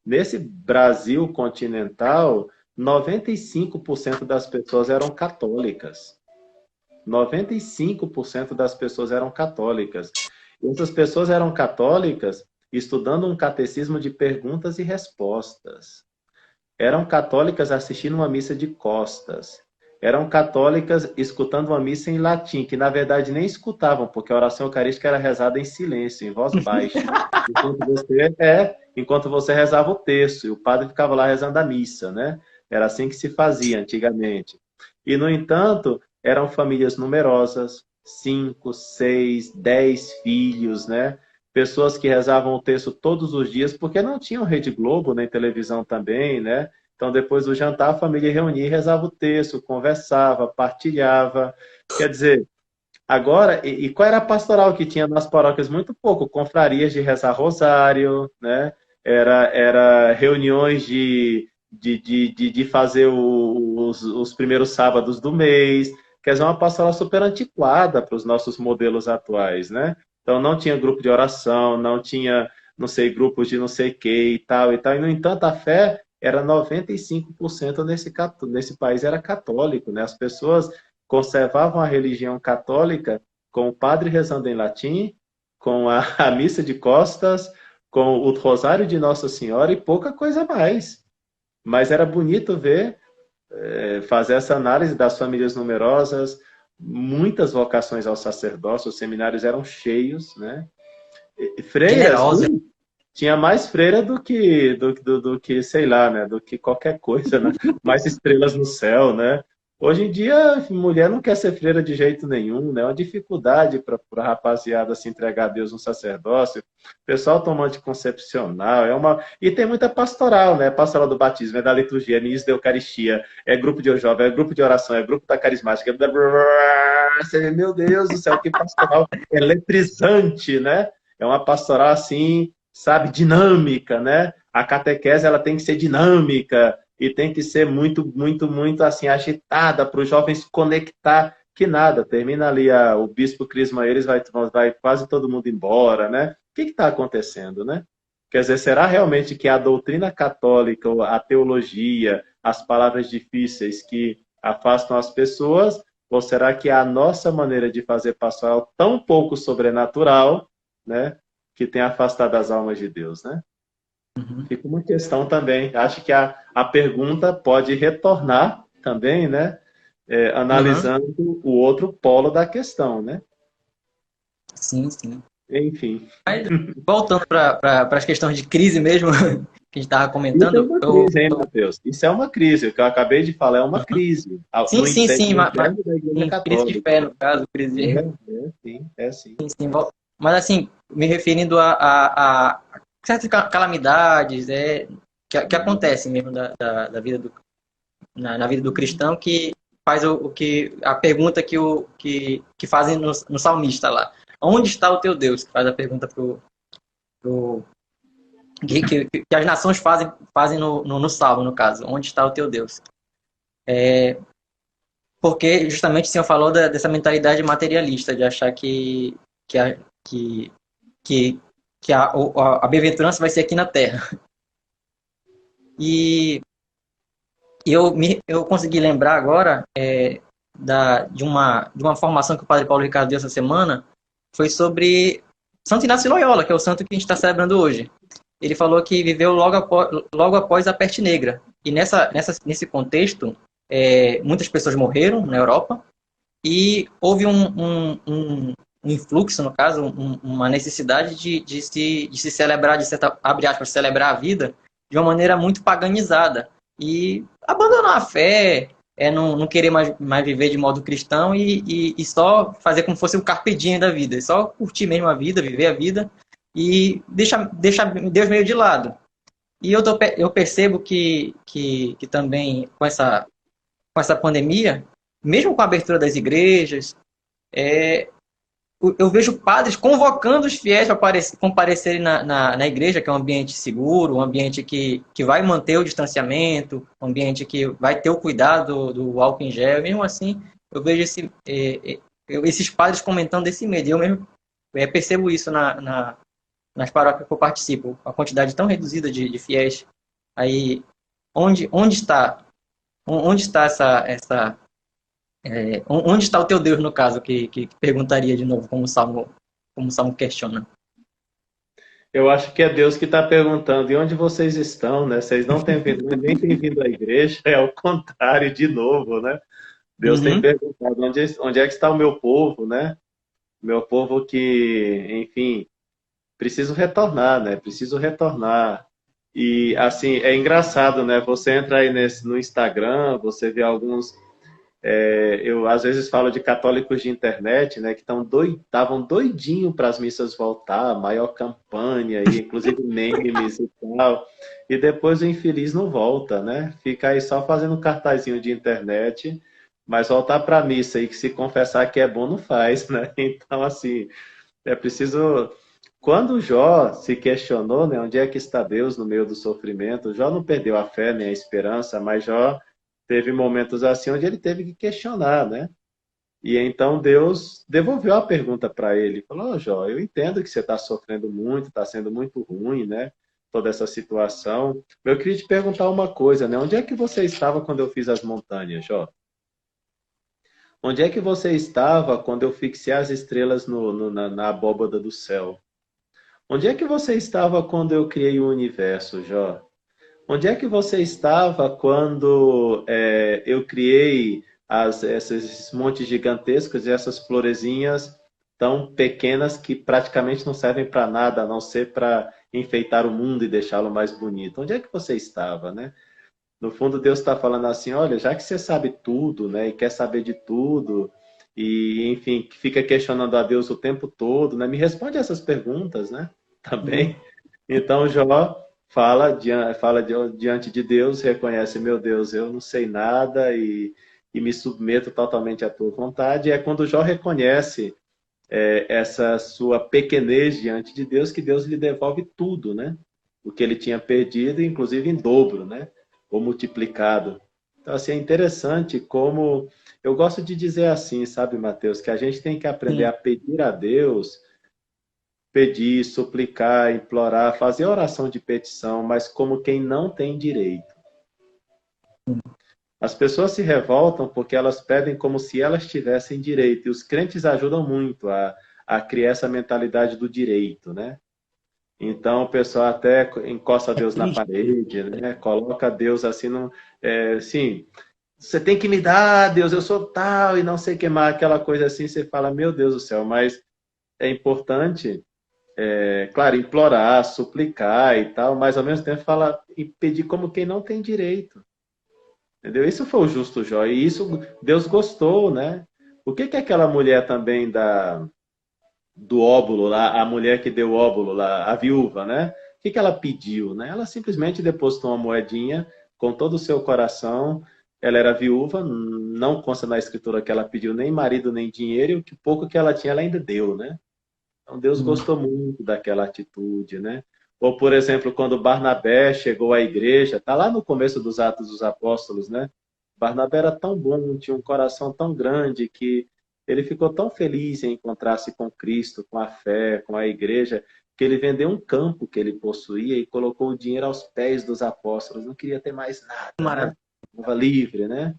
nesse Brasil continental, 95% das pessoas eram católicas. 95% das pessoas eram católicas. E essas pessoas eram católicas estudando um catecismo de perguntas e respostas. Eram católicas assistindo uma missa de costas. Eram católicas escutando uma missa em latim, que na verdade nem escutavam, porque a oração eucarística era rezada em silêncio, em voz baixa. Enquanto você rezava o terço, e o padre ficava lá rezando a missa, né? Era assim que se fazia antigamente. E, no entanto, eram famílias numerosas, 5, 6, 10 filhos, né? Pessoas que rezavam o texto todos os dias, porque não tinham Rede Globo, nem televisão também, né? Então, depois do jantar, a família reunia e rezava o texto, conversava, partilhava. Quer dizer, agora, e qual era a pastoral que tinha nas paróquias? Muito pouco. Confrarias de rezar rosário, né? Era reuniões de fazer os primeiros sábados do mês. Quer dizer, uma pastoral super antiquada para os nossos modelos atuais, né? Então não tinha grupo de oração, não tinha, não sei, grupos de não sei o que e tal e tal. E, no entanto, a fé era 95% nesse país era católico, né? As pessoas conservavam a religião católica com o padre rezando em latim, com a missa de costas, com o rosário de Nossa Senhora e pouca coisa mais. Mas era bonito ver, fazer essa análise das famílias numerosas, muitas vocações ao sacerdócio, os seminários eram cheios, né? Freiras, Generosa. tinha mais freira do que, sei lá, né? Do que qualquer coisa, né? Mais estrelas no céu, né? Hoje em dia, mulher não quer ser freira de jeito nenhum, né? É uma dificuldade para a rapaziada se entregar a Deus no sacerdócio. O pessoal toma anticoncepcional, e tem muita pastoral, né? Pastoral do batismo, é da liturgia, é ministro da Eucaristia, é grupo de jovem, é grupo de oração, é grupo da carismática. Meu Deus do céu, que pastoral eletrizante, né? É uma pastoral assim, sabe, dinâmica, né? A catequese ela tem que ser dinâmica e tem que ser muito, muito, muito assim agitada para os jovens conectar. Que nada, termina ali o bispo Crisma, eles vai quase todo mundo embora, né? O que está acontecendo, né? Quer dizer, será realmente que a doutrina católica, a teologia, as palavras difíceis que afastam as pessoas, ou será que a nossa maneira de fazer pastoral tão pouco sobrenatural, né, que tem afastado as almas de Deus, né? Uhum. Fica uma questão também. Acho que a pergunta pode retornar também, né? Uhum. Analisando o outro polo da questão, né? Sim, sim. Enfim, Mas, voltando para as questões de crise mesmo, que a gente estava isso é comentando, uma crise, hein, Matheus? Isso é uma crise. O que eu acabei de falar é uma crise sim, no sim, sim, interno da Igreja sim, crise de Católica. fé, no caso, crise de... Sim, é sim. Sim, sim, mas assim, me referindo a certas calamidades que acontecem mesmo da vida na vida do cristão, que faz o que a pergunta que fazem no salmista lá. Onde está o teu Deus? Que faz a pergunta pro que as nações fazem no Salmo, no caso. Onde está o teu Deus? Porque justamente o senhor falou dessa mentalidade materialista, de achar que, a, que, que, que a bem-aventurança vai ser aqui na Terra. E eu consegui lembrar agora de uma formação que o Padre Paulo Ricardo deu essa semana, foi sobre Santo Inácio de Loyola, que é o santo que a gente está celebrando hoje. Ele falou que viveu logo após a Peste Negra. E nesse contexto, muitas pessoas morreram na Europa e houve um influxo, no caso, uma necessidade de se celebrar, de certa, abre aspas, celebrar a vida de uma maneira muito paganizada. E abandonar a fé, não querer mais viver de modo cristão e só fazer como se fosse o carpe diem da vida. Só curtir mesmo a vida, viver a vida e deixar Deus meio de lado. E eu percebo que também com essa pandemia, mesmo com a abertura das igrejas, eu vejo padres convocando os fiéis para comparecerem na igreja, que é um ambiente seguro, um ambiente que vai manter o distanciamento, um ambiente que vai ter o cuidado do álcool em gel. Mesmo assim, eu vejo esses padres comentando desse medo. Eu mesmo percebo isso nas paróquias que eu participo, a quantidade tão reduzida de fiéis. Aí, onde está onde está o teu Deus, no caso, que perguntaria de novo, como o Salmo questiona? Eu acho que é Deus que está perguntando, e onde vocês estão, né? Vocês não têm vindo, nem têm vindo à igreja, é o contrário de novo, né? Deus tem Uhum. perguntado, onde é que está o meu povo, né? Meu povo que, enfim, preciso retornar, né? Preciso retornar. E, assim, é engraçado, né? Você entra aí no Instagram, você vê alguns. Eu, às vezes, falo de católicos de internet, né? Que estavam doidinho para as missas voltar, maior campanha, e inclusive memes e tal. E depois o infeliz não volta, né? Fica aí só fazendo cartazinho de internet, mas voltar para a missa e que se confessar que é bom não faz, né? Então, assim, é preciso. Quando Jó se questionou, né, onde é que está Deus no meio do sofrimento, Jó não perdeu a fé nem a esperança, mas Jó teve momentos assim onde ele teve que questionar, né? E então Deus devolveu a pergunta para ele. Falou, ó, Jó, eu entendo que você está sofrendo muito, está sendo muito ruim, né? Toda essa situação. Eu queria te perguntar uma coisa, né? Onde é que você estava quando eu fiz as montanhas, Jó? Onde é que você estava quando eu fixei as estrelas na abóbada do céu? Onde é que você estava quando eu criei o universo, Jó? Onde é que você estava quando eu criei esses montes gigantescos e essas florezinhas tão pequenas que praticamente não servem para nada, a não ser para enfeitar o mundo e deixá-lo mais bonito? Onde é que você estava, né? No fundo, Deus está falando assim, olha, já que você sabe tudo, né, e quer saber de tudo, e, enfim, que fica questionando a Deus o tempo todo, né, me responde essas perguntas, né, também. Então, Jó fala diante de Deus, reconhece, meu Deus, eu não sei nada e me submeto totalmente à tua vontade. E é quando Jó reconhece essa sua pequenez diante de Deus que Deus lhe devolve tudo, né? O que ele tinha perdido, inclusive em dobro, né? Ou multiplicado. Então, assim, é interessante como... Eu gosto de dizer assim, sabe, Mateus, que a gente tem que aprender Sim. a pedir a Deus, pedir, suplicar, implorar, fazer oração de petição, mas como quem não tem direito. As pessoas se revoltam porque elas pedem como se elas tivessem direito, e os crentes ajudam muito a criar essa mentalidade do direito, né? Então, o pessoal até encosta É Deus na triste. parede, né? Coloca Deus assim, assim, você tem que me dar, Deus, eu sou tal, e não sei o que mais, aquela coisa assim, você fala, meu Deus do céu, mas é importante, claro, implorar, suplicar e tal, mas ao mesmo tempo fala e pedir como quem não tem direito. Entendeu? Isso foi o justo Jó, e isso Deus gostou, né? O que que aquela mulher também do óbolo lá, a mulher que deu óbolo lá, a viúva, né? O que que ela pediu, né? Ela simplesmente depositou uma moedinha com todo o seu coração. Ela era viúva, não consta na escritura que ela pediu nem marido nem dinheiro, e o que pouco que ela tinha ela ainda deu, né? Então Deus gostou muito daquela atitude, né? Ou, por exemplo, quando Barnabé chegou à igreja, tá lá no começo dos Atos dos Apóstolos, né? Barnabé era tão bom, tinha um coração tão grande que ele ficou tão feliz em encontrar-se com Cristo, com a fé, com a igreja, que ele vendeu um campo que ele possuía e colocou o dinheiro aos pés dos apóstolos. Não queria ter mais nada, né? Maravilha. Estava livre, né?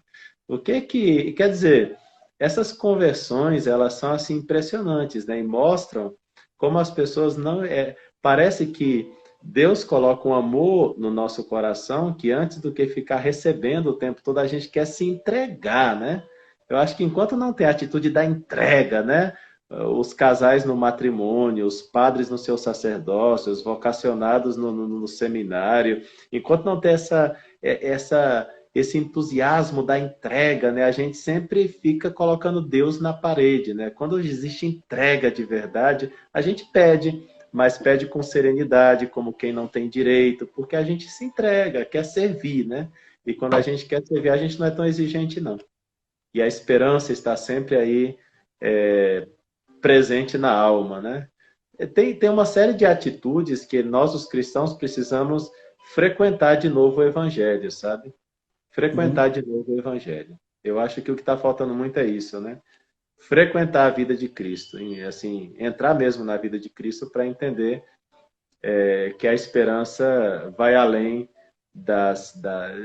O que que quer dizer? Essas conversões, elas são assim impressionantes, né? E mostram como as pessoas não parece que Deus coloca um amor no nosso coração que antes do que ficar recebendo o tempo todo a gente quer se entregar, né? Eu acho que enquanto não tem a atitude da entrega, né? Os casais no matrimônio, os padres no seu sacerdócio, os vocacionados no seminário, enquanto não tem esse entusiasmo da entrega, né? A gente sempre fica colocando Deus na parede, né? Quando existe entrega de verdade, a gente pede, mas pede com serenidade, como quem não tem direito, porque a gente se entrega, quer servir, né? E quando a gente quer servir, a gente não é tão exigente, não. E a esperança está sempre aí presente na alma, né? Tem uma série de atitudes que nós, os cristãos, precisamos frequentar de novo o Evangelho, sabe? Uhum. Frequentar de novo o Evangelho. Eu acho que o que está faltando muito é isso, né? Frequentar a vida de Cristo, e, assim, entrar mesmo na vida de Cristo para entender que a esperança vai além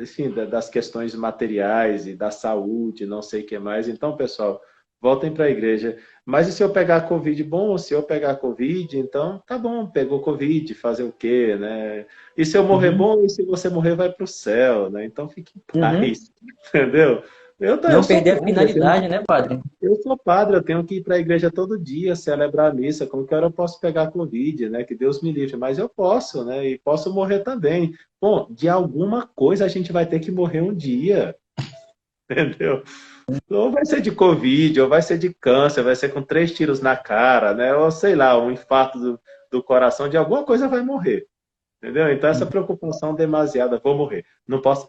enfim, das questões materiais e da saúde, não sei o que mais. Então, pessoal, voltem para a igreja. Mas e se eu pegar Covid? Bom, se eu pegar Covid, então tá bom, pegou Covid, fazer o quê, né? E se eu morrer, Uhum. bom, e se você morrer, vai para o céu, né? Então fique em Uhum. paz, entendeu? Eu Não sou perder a padre, finalidade, né, padre? eu tenho que ir para a igreja todo dia, celebrar a missa. Como que hora eu posso pegar Covid, né? Que Deus me livre. Mas eu posso, né? E posso morrer também. Bom, de alguma coisa a gente vai ter que morrer um dia, entendeu? Ou vai ser de Covid, ou vai ser de câncer, vai ser com 3 tiros na cara, né? Ou sei lá, um infarto do coração, de alguma coisa vai morrer, entendeu? Então essa preocupação demasiada, vou morrer. Não posso.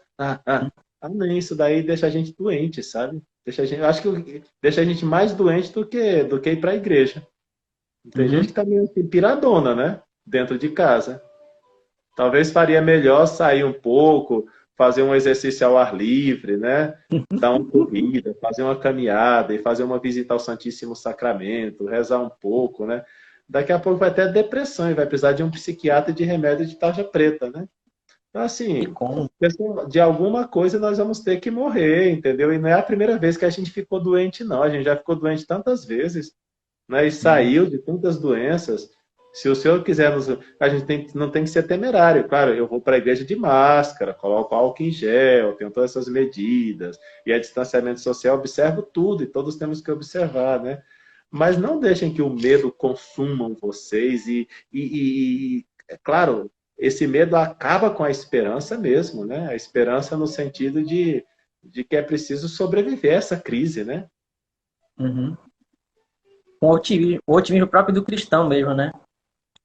Nem isso daí deixa a gente doente, sabe? Deixa a gente, acho que deixa a gente mais doente do que ir para a igreja. Tem gente Uhum. que tá meio assim, piradona, né? Dentro de casa. Talvez faria melhor sair um pouco, fazer um exercício ao ar livre, né? Dar uma corrida, fazer uma caminhada e fazer uma visita ao Santíssimo Sacramento, rezar um pouco, né? Daqui a pouco vai ter depressão e vai precisar de um psiquiatra e de remédio de tarja preta, né? Então, E assim, como? de alguma coisa nós vamos ter que morrer, entendeu? E não é a primeira vez que a gente ficou doente, não. A gente já ficou doente tantas vezes, né? E saiu de tantas doenças. Se o senhor quiser nos... A gente não tem que ser temerário. Claro, eu vou para a igreja de máscara, coloco álcool em gel, tenho todas essas medidas. E a distanciamento social, observo tudo, e todos temos que observar, né? Mas não deixem que o medo consumam vocês é claro, esse medo acaba com a esperança mesmo, né? A esperança no sentido de que é preciso sobreviver a essa crise, né? Uhum. Com o otimismo próprio do cristão mesmo, né?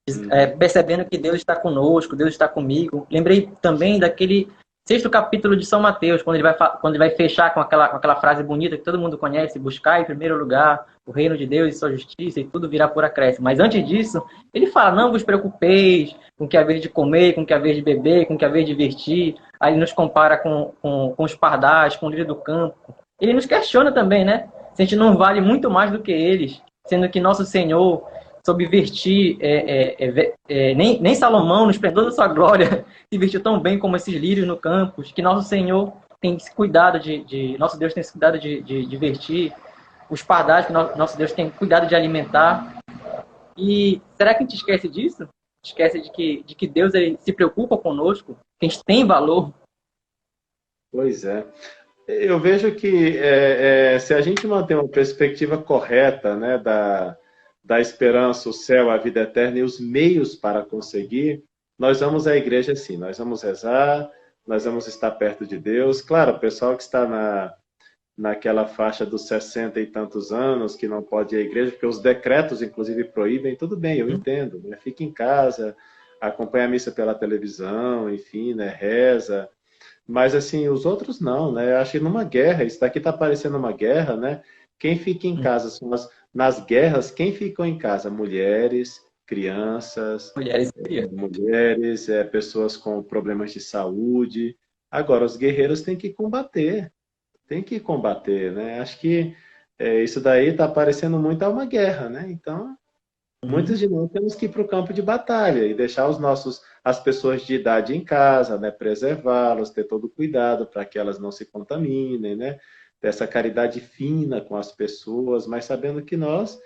Uhum. Percebendo que Deus está conosco, Deus está comigo. Lembrei também daquele sexto capítulo de São Mateus, quando ele vai fechar com aquela frase bonita que todo mundo conhece: buscar em primeiro lugar o reino de Deus e sua justiça, e tudo virá por acréscimo. Mas antes disso, ele fala: não vos preocupeis com o que haver de comer, com o que haver de beber, com o que haver de vestir. Aí ele nos compara com os pardais, com o lírio do campo. Ele nos questiona também, né? Se a gente não vale muito mais do que eles, sendo que nosso Senhor soube vestir, nem Salomão, no esplendor da sua glória, se vestiu tão bem como esses lírios no campo, que nosso Senhor tem se cuidado nosso Deus tem se cuidado de vestir, os pardais que nosso Deus tem cuidado de alimentar. E será que a gente esquece disso? Esquece de que Deus ele se preocupa conosco, que a gente tem valor? Pois é. Eu vejo que se a gente manter uma perspectiva correta, né, da esperança, o céu, a vida eterna e os meios para conseguir, nós vamos à igreja sim, nós vamos rezar, nós vamos estar perto de Deus. Claro, o pessoal que está naquela faixa dos 60 e tantos anos, que não pode ir à igreja, porque os decretos, inclusive, proíbem, tudo bem, eu entendo, né? Fica em casa, acompanha a missa pela televisão, enfim, né, reza. Mas, assim, os outros não, né? Eu acho que numa guerra, isso daqui está parecendo uma guerra, né? Quem fica em casa nas guerras, quem ficou em casa? Mulheres, crianças, Mulheres e crianças. mulheres, pessoas com problemas de saúde. Agora, os guerreiros têm que combater, né? Acho que isso daí está parecendo muito a uma guerra, né? Então, Uhum. muitos de nós temos que ir para o campo de batalha e deixar as pessoas de idade em casa, né? Preservá-las, ter todo o cuidado para que elas não se contaminem, né? Ter essa caridade fina com as pessoas, mas sabendo que nós,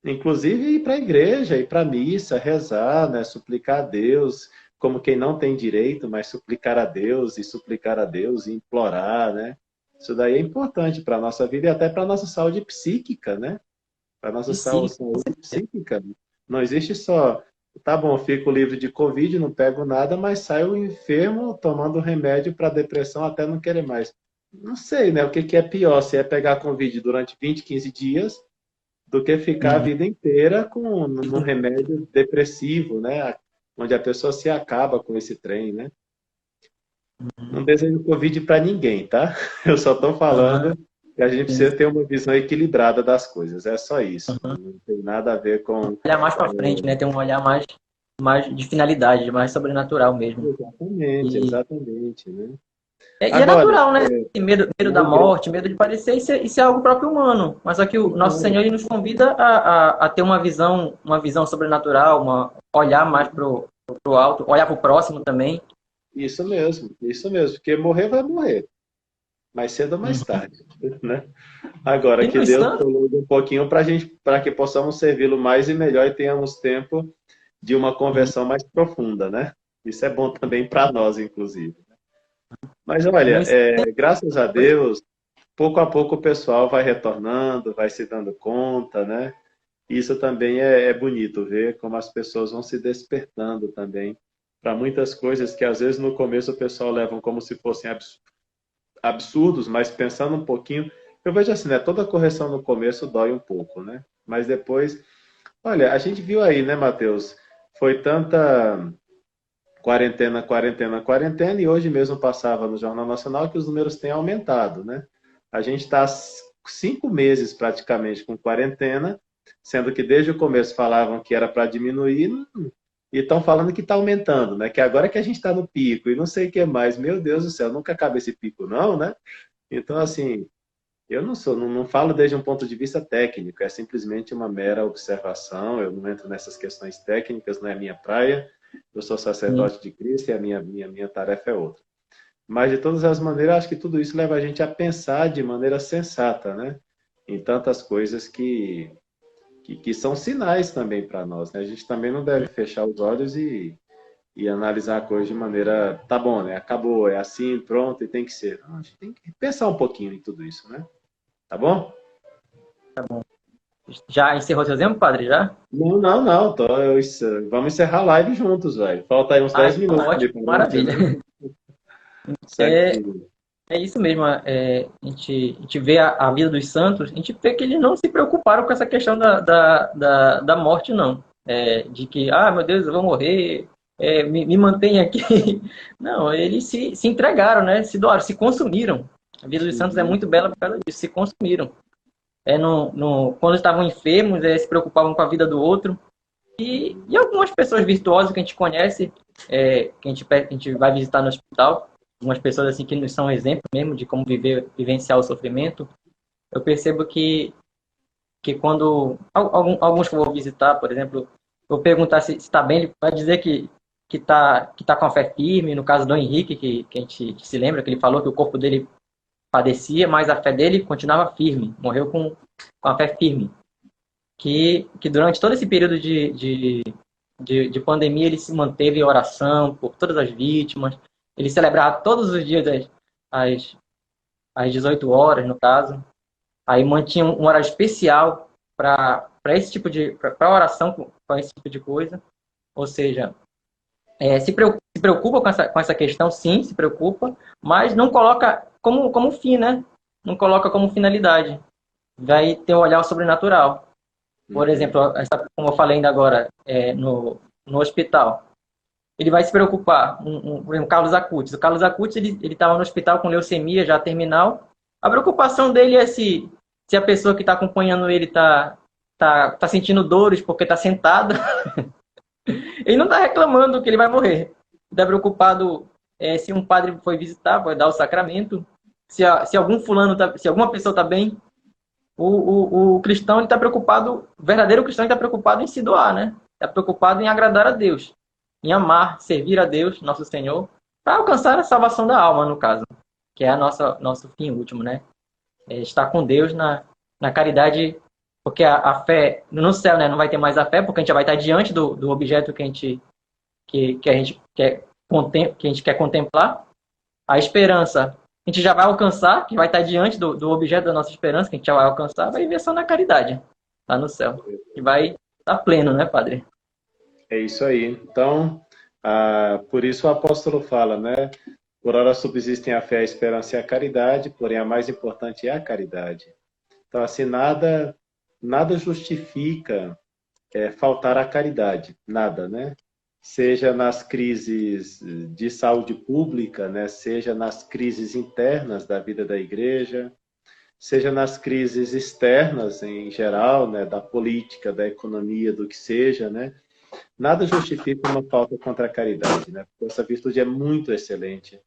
inclusive, ir para a igreja, ir para a missa, rezar, né? Suplicar a Deus, como quem não tem direito, mas suplicar a Deus e suplicar a Deus e implorar, né? Isso daí é importante para a nossa vida e até para a nossa saúde psíquica, né? Para a nossa E sim, saúde psíquica. Não existe só, tá bom, fico livre de Covid, não pego nada, mas saio enfermo tomando remédio para depressão até não querer mais. Não sei, né? O que que é pior, se é pegar Covid durante 20, 15 dias, do que ficar a uhum. vida inteira num remédio depressivo, né? Onde a pessoa se acaba com esse trem, né? Não desejo Covid para ninguém, tá? Eu só estou Aham, falando que a gente sim. precisa ter uma visão equilibrada das coisas. É só isso. Não tem nada a ver com. Olhar mais para frente, né? Ter um olhar mais de finalidade, mais sobrenatural mesmo. Exatamente, E, exatamente, né? e é Agora, natural, né? Esse medo da morte, medo de parecer, isso é algo próprio humano. Mas só que o nosso Senhor ele nos convida a ter uma visão sobrenatural, olhar mais pro alto, olhar pro próximo também. isso mesmo, porque morrer vai morrer, mais cedo ou mais Uhum. tarde, né? Agora, E que nos Deus santos, prolongue um pouquinho para gente, para que possamos servi-lo mais e melhor e tenhamos tempo de uma conversão mais profunda, né? Isso é bom também para nós, inclusive. Mas olha, nos graças a Deus, pouco a pouco o pessoal vai retornando, vai se dando conta, né? Isso também é bonito ver como as pessoas vão se despertando também para muitas coisas que às vezes no começo o pessoal levam como se fossem absurdos, mas pensando um pouquinho, eu vejo assim, né? Toda correção no começo dói um pouco, né? Mas depois, olha, a gente viu aí, né, Matheus? Foi tanta quarentena, quarentena, quarentena, e hoje mesmo passava no Jornal Nacional que os números têm aumentado, né? A gente está 5 meses praticamente com quarentena, sendo que desde o começo falavam que era para diminuir, E estão falando que está aumentando, né? Que agora que a gente está no pico e não sei o que mais. Meu Deus do céu, nunca acaba esse pico, não, né? Então, assim, eu não falo desde um ponto de vista técnico, é simplesmente uma mera observação. Eu não entro nessas questões técnicas, não é minha praia. Eu sou Sim. sacerdote de Cristo e a minha tarefa é outra. Mas, de todas as maneiras, acho que tudo isso leva a gente a pensar de maneira sensata, né? Em tantas coisas que são sinais também para nós, né? A gente também não deve fechar os olhos e analisar a coisa de maneira, tá bom, né? Acabou, é assim, pronto, e tem que ser. Não, a gente tem que pensar um pouquinho em tudo isso, né? Tá bom? Já encerrou seu exemplo, padre? Já? Não, não, não. Vamos encerrar a live juntos, velho. Falta aí uns Ah, 10 então minutos ali ótimo, pra gente, maravilha. né? É, Certinho. é isso mesmo. A gente vê a vida dos santos, a gente vê que eles não se preocuparam com essa questão da morte, não. De que, meu Deus, eu vou morrer, me mantenha aqui. Não, eles se entregaram, né? Se doaram, se consumiram. A vida dos santos é Uhum. muito bela por causa disso, se consumiram. Quando estavam enfermos, se preocupavam com a vida do outro. E algumas pessoas virtuosas que a gente conhece, que a gente vai visitar no hospital, algumas pessoas assim que nos são exemplo mesmo de como vivenciar o sofrimento, eu percebo que quando alguns que eu vou visitar, por exemplo, eu perguntar se está bem, ele vai dizer que tá com a fé firme. No caso do Henrique, que a gente se lembra, que ele falou que o corpo dele padecia, mas a fé dele continuava firme, morreu com a fé firme. Que durante todo esse período de pandemia, ele se manteve em oração por todas as vítimas. Ele celebrava todos os dias às, às 18 horas, no caso. Aí mantinha um horário especial para esse tipo para oração, para esse tipo de coisa. Ou seja, se preocupa com essa questão, sim, se preocupa, mas não coloca como fim, né? Não coloca como finalidade. Vai ter um olhar sobrenatural. Por Uhum. exemplo, como eu falei ainda agora, no hospital. Ele vai se preocupar. Por exemplo, Carlos Acutis. O Carlos Acutis, ele estava no hospital com leucemia já terminal. A preocupação dele é se a pessoa que está acompanhando ele tá sentindo dores porque está sentado. Ele não está reclamando que ele vai morrer. Está preocupado se um padre foi visitar, vai dar o sacramento. Se algum fulano, se alguma pessoa está bem. O cristão está preocupado, o verdadeiro cristão está preocupado em se doar, né? Está preocupado em agradar a Deus, em amar, servir a Deus, nosso Senhor, para alcançar a salvação da alma, no caso, que é nosso fim último, né? Estar com Deus na caridade, porque a fé no céu, né? Não vai ter mais a fé, porque a gente já vai estar diante do objeto que a gente quer contemplar. A esperança a gente já vai alcançar, que vai estar diante do objeto da nossa esperança, que a gente já vai alcançar, vai viver só na caridade, lá no céu. E vai estar pleno, né, Padre? É isso aí. Então, por isso o apóstolo fala, né? Por ora subsistem a fé, a esperança e a caridade, porém a mais importante é a caridade. Então, assim, nada justifica faltar à caridade, nada, né? Seja nas crises de saúde pública, né? Seja nas crises internas da vida da igreja, seja nas crises externas em geral, né? Da política, da economia, do que seja, né? Nada justifica uma falta contra a caridade, né? Porque essa virtude é muito excelente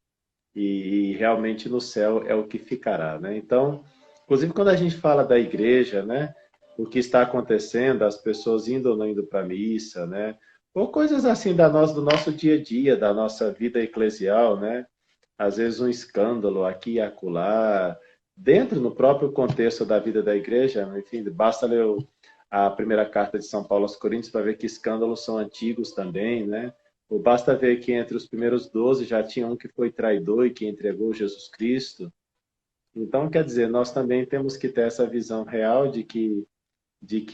e realmente no céu é o que ficará, né? Então, inclusive quando a gente fala da igreja, né? O que está acontecendo, as pessoas indo ou não indo para a missa, né? Ou coisas assim do nosso dia a dia, da nossa vida eclesial, né? Às vezes um escândalo aqui e acolá, dentro no próprio contexto da vida da igreja, enfim, basta ler a primeira carta de São Paulo aos Coríntios para ver que escândalos são antigos também, né? Ou basta ver que entre os primeiros 12 já tinha um que foi traidor e que entregou Jesus Cristo. Então, quer dizer, nós também temos que ter essa visão real de que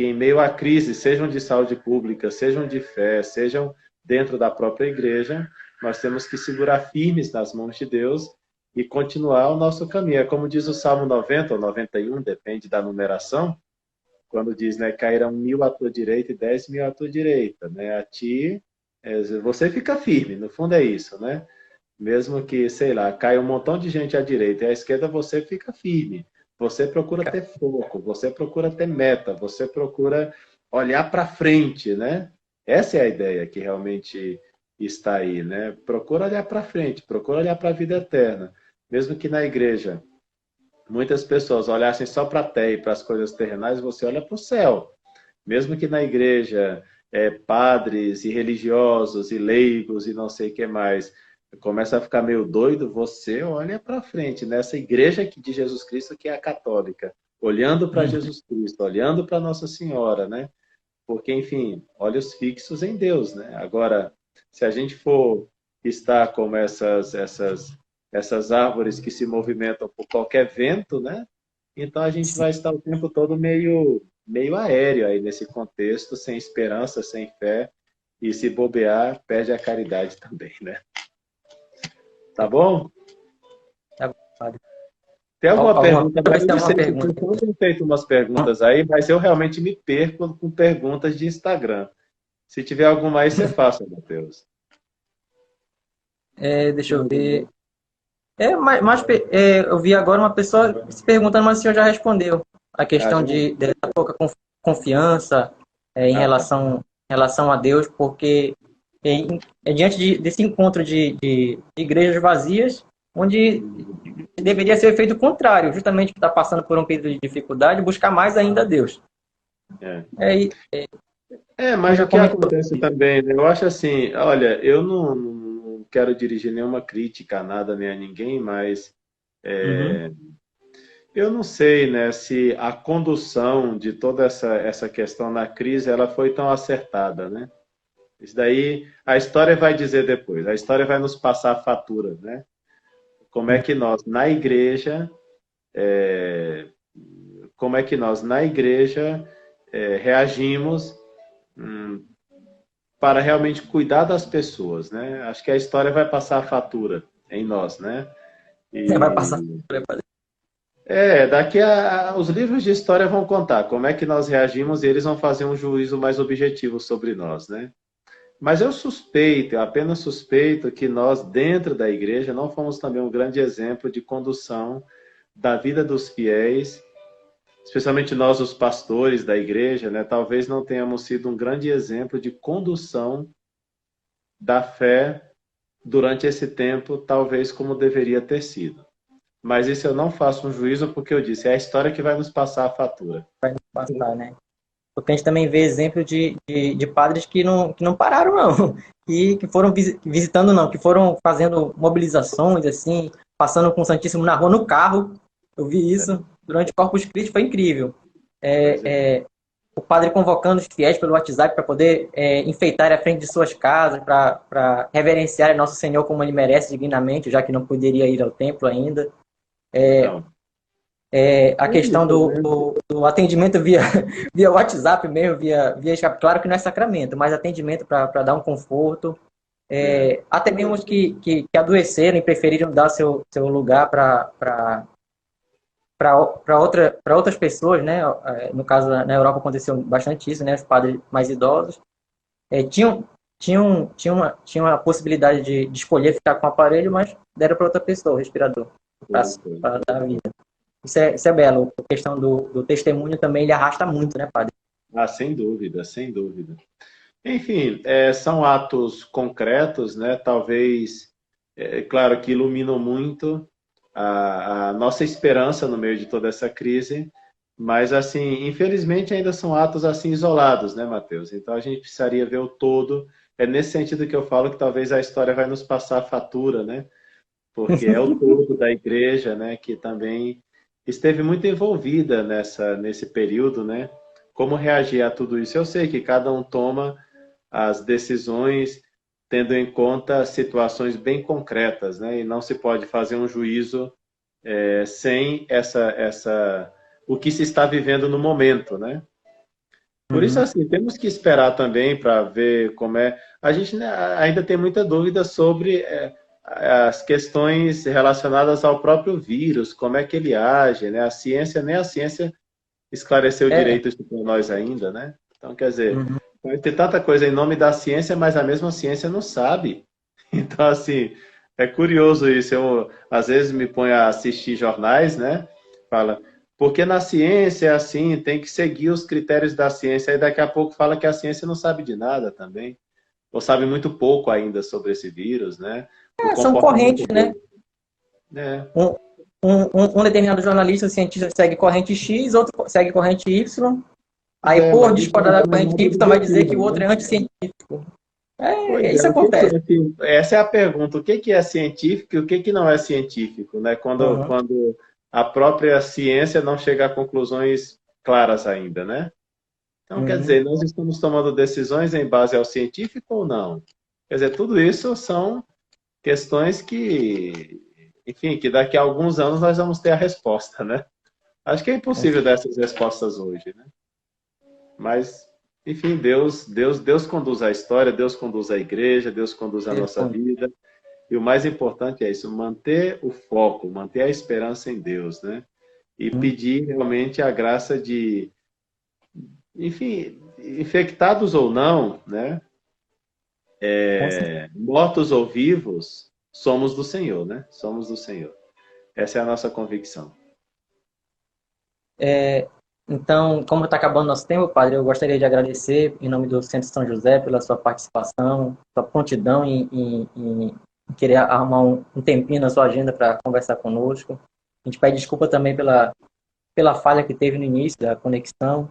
em meio à crise, sejam de saúde pública, sejam de fé, sejam dentro da própria igreja, nós temos que segurar firmes nas mãos de Deus e continuar o nosso caminho. É como diz o Salmo 90 ou 91, depende da numeração, quando diz, né, cairão 1.000 à tua direita e 10.000 à tua direita, né? A ti, você fica firme, no fundo é isso, né? Mesmo que, sei lá, caia um montão de gente à direita e à esquerda, você fica firme. Você procura ter foco, você procura ter meta, você procura olhar para frente, né? Essa é a ideia que realmente está aí, né? Procura olhar para frente, procura olhar para a vida eterna. Mesmo que na igreja muitas pessoas olhassem só para a terra e para as coisas terrenais, você olha para o céu. Mesmo que na igreja padres e religiosos e leigos e não sei o que mais começa a ficar meio doido, você olha para frente, nessa igreja de Jesus Cristo que é a católica, olhando para Uhum. Jesus Cristo, olhando para Nossa Senhora, né? Porque, enfim, olhos fixos em Deus, né? Agora, se a gente for estar como essas árvores que se movimentam por qualquer vento, né? Então a gente Sim. vai estar o tempo todo meio aéreo aí nesse contexto, sem esperança, sem fé, e se bobear, perde a caridade também, né? Tá bom? Tá bom, padre. Tem alguma Alguma... pergunta? Deixa eu ver Agora se eu tem não alguma sei se o pergunta. pessoal tem feito umas perguntas aí, mas eu realmente me perco com perguntas de Instagram. Se tiver alguma aí, você faça, Matheus. Deixa eu ver. Eu vi agora uma pessoa se perguntando, mas o senhor já respondeu. A Ah, questão já? da pouca confiança Ah, tá. em relação a Deus, porque diante desse encontro de igrejas vazias, onde deveria ser feito o contrário, justamente por estar passando por um período de dificuldade, buscar mais ainda a Deus. É. É, Mas já o que comentou. acontece também, né? Eu acho assim, olha, eu não quero dirigir nenhuma crítica a nada nem a ninguém, mas Uhum. eu não sei, né, se a condução de toda essa questão na crise ela foi tão acertada, né? Isso daí a história vai dizer depois, a história vai nos passar a fatura, né? Como é que nós na igreja, é, como é que nós na igreja reagimos para realmente cuidar das pessoas, né? Acho que a história vai passar a fatura em nós, né? Vai passar. E daqui os livros de história vão contar como é que nós reagimos e eles vão fazer um juízo mais objetivo sobre nós, né? Mas eu apenas suspeito que nós, dentro da igreja, não fomos também um grande exemplo de condução da vida dos fiéis, especialmente nós, os pastores da igreja, né? Talvez não tenhamos sido um grande exemplo de condução da fé durante esse tempo, talvez como deveria ter sido. Mas isso eu não faço um juízo porque eu disse, é a história que vai nos passar a fatura. Passar, né? Porque a gente também vê exemplo de padres que não pararam, não. Que foram visitando, não, que foram fazendo mobilizações, assim, passando com o Santíssimo na rua, no carro. Eu vi isso durante o Corpus Christi, foi incrível. Pois é. O padre convocando os fiéis pelo WhatsApp para poder enfeitar a frente de suas casas, para reverenciar Nosso Senhor como ele merece dignamente, já que não poderia ir ao templo ainda. Então, A é questão isso, né? do atendimento via WhatsApp mesmo, via Skype. Claro que não é sacramento, mas atendimento para dar um conforto. É, Até mesmo os que adoeceram e preferiram dar seu lugar para outras pessoas, né? No caso, na Europa aconteceu bastante isso, né? Os padres mais idosos tinham a possibilidade de escolher ficar com o aparelho, mas deram para outra pessoa o respirador foi. para dar vida. Isso é belo. A questão do testemunho também ele arrasta muito, né, padre? Ah, sem dúvida, sem dúvida. Enfim, são atos concretos, né? Talvez, claro que iluminam muito a nossa esperança no meio de toda essa crise, mas assim, infelizmente ainda são atos assim isolados, né, Mateus? Então a gente precisaria ver o todo. É nesse sentido que eu falo que talvez a história vai nos passar a fatura, né? Porque é o todo da igreja, né, que também esteve muito envolvida nesse período, né? Como reagir a tudo isso? Eu sei que cada um toma as decisões tendo em conta situações bem concretas, né? E não se pode fazer um juízo sem o que se está vivendo no momento, né? Por isso, Uhum. assim, temos que esperar também para ver como é. A gente, né, ainda tem muita dúvida sobre as questões relacionadas ao próprio vírus, como é que ele age, né? A ciência, nem a ciência esclareceu É, direito isso para nós ainda, né? Então, quer dizer, uhum. vai ter tanta coisa em nome da ciência, mas a mesma ciência não sabe. Então, assim, é curioso isso. Eu, às vezes, me ponho a assistir jornais, né? Fala, Porque na ciência é assim, tem que seguir os critérios da ciência. Aí daqui a pouco fala que a ciência não sabe de nada também. Ou sabe muito pouco ainda sobre esse vírus, né? O São comportamento correntes, né? dele. É, Um, um determinado jornalista, cientista, segue corrente X, outro segue corrente Y. pois Aí, é, por mas isso discordar da não é corrente nada Y, vai dizer que o objetivo, outro né? é anticientífico. Pois Isso é, o que que acontece. é, assim, essa é a pergunta. O que que é científico e o que que não é científico, né? Uhum, Quando a própria ciência não chega a conclusões claras ainda, né? Então, quer uhum, dizer, nós estamos tomando decisões em base ao científico ou não? Quer dizer, tudo isso são questões que, enfim, que daqui a alguns anos nós vamos ter a resposta, né? Acho que é impossível dar essas respostas hoje, né? Mas, enfim, Deus conduz a história, Deus conduz a igreja, Deus conduz a nossa vida. E o mais importante é isso, manter o foco, manter a esperança em Deus, né? E uhum. pedir realmente a graça de, enfim, infectados ou não, né? Com certeza. Mortos ou vivos, somos do Senhor, né? Somos do Senhor. Essa é a nossa convicção. Então, como está acabando nosso tempo, padre, eu gostaria de agradecer, em nome do Centro São José, pela sua participação, sua prontidão em querer arrumar um tempinho na sua agenda para conversar conosco. A gente pede desculpa também pela falha que teve no início da conexão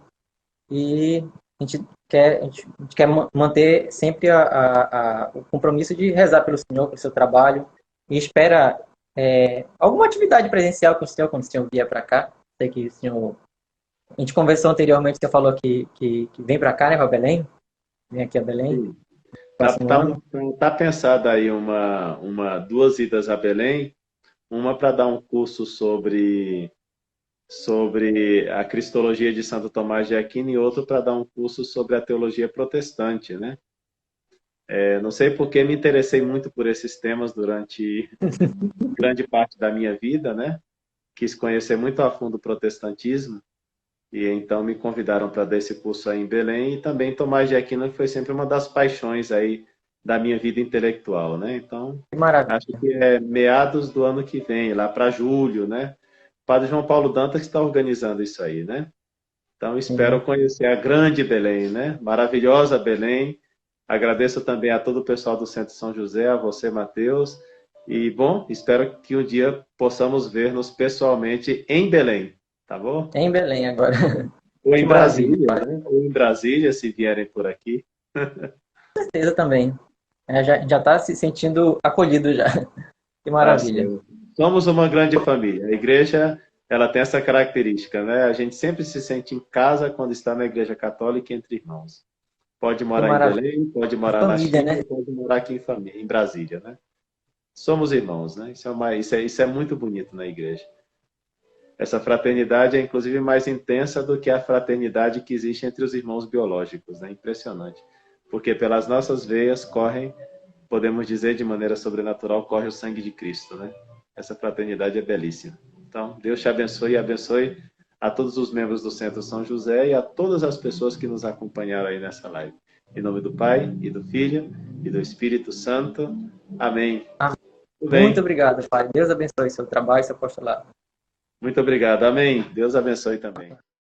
e a gente quer manter sempre o compromisso de rezar pelo Senhor, pelo seu trabalho e espera alguma atividade presencial com o Senhor quando o Senhor vier para cá. Sei que o Senhor a gente conversou anteriormente, você falou que vem para cá, né, para Belém? Vem aqui a Belém, Sim. Tá, próximo tá, ano. tá pensada aí duas idas a Belém, uma para dar um curso sobre a Cristologia de Santo Tomás de Aquino e outro para dar um curso sobre a teologia protestante, né? Não sei por que me interessei muito por esses temas durante grande parte da minha vida, né? Quis conhecer muito a fundo o protestantismo e então me convidaram para dar esse curso aí em Belém e também Tomás de Aquino que foi sempre uma das paixões aí da minha vida intelectual, né? Então, Que maravilha. acho que é meados do ano que vem, lá para julho, né? O Padre João Paulo Dantas está organizando isso aí, né? Então, espero Uhum. conhecer a grande Belém, né? Maravilhosa Belém. Agradeço também a todo o pessoal do Centro São José, a você, Matheus. E, bom, espero que um dia possamos ver-nos pessoalmente em Belém, tá bom? É em Belém agora. Ou Que em maravilha, Brasília, padre. né? Ou em Brasília, se vierem por aqui. Com certeza também. Já está se sentindo acolhido já. Que Tá maravilha. certo. Somos uma grande família. A igreja, ela tem essa característica, né? A gente sempre se sente em casa quando está na igreja católica entre irmãos. Pode Que morar em maravilha. Belém, pode A morar na família, China, né? pode morar aqui em família, em Brasília, né? Somos irmãos, né? Isso é muito bonito na igreja. Essa fraternidade é inclusive mais intensa do que a fraternidade que existe entre os irmãos biológicos, né? Impressionante. Porque pelas nossas veias correm, podemos dizer de maneira sobrenatural, corre o sangue de Cristo, né? Essa fraternidade é belíssima. Então, Deus te abençoe e abençoe a todos os membros do Centro São José e a todas as pessoas que nos acompanharam aí nessa live. Em nome do Pai, e do Filho, e do Espírito Santo. Amém. Ah, Tudo muito bem. obrigado, padre. Deus abençoe seu trabalho e seu apostolado. Muito obrigado. Amém. Deus abençoe também.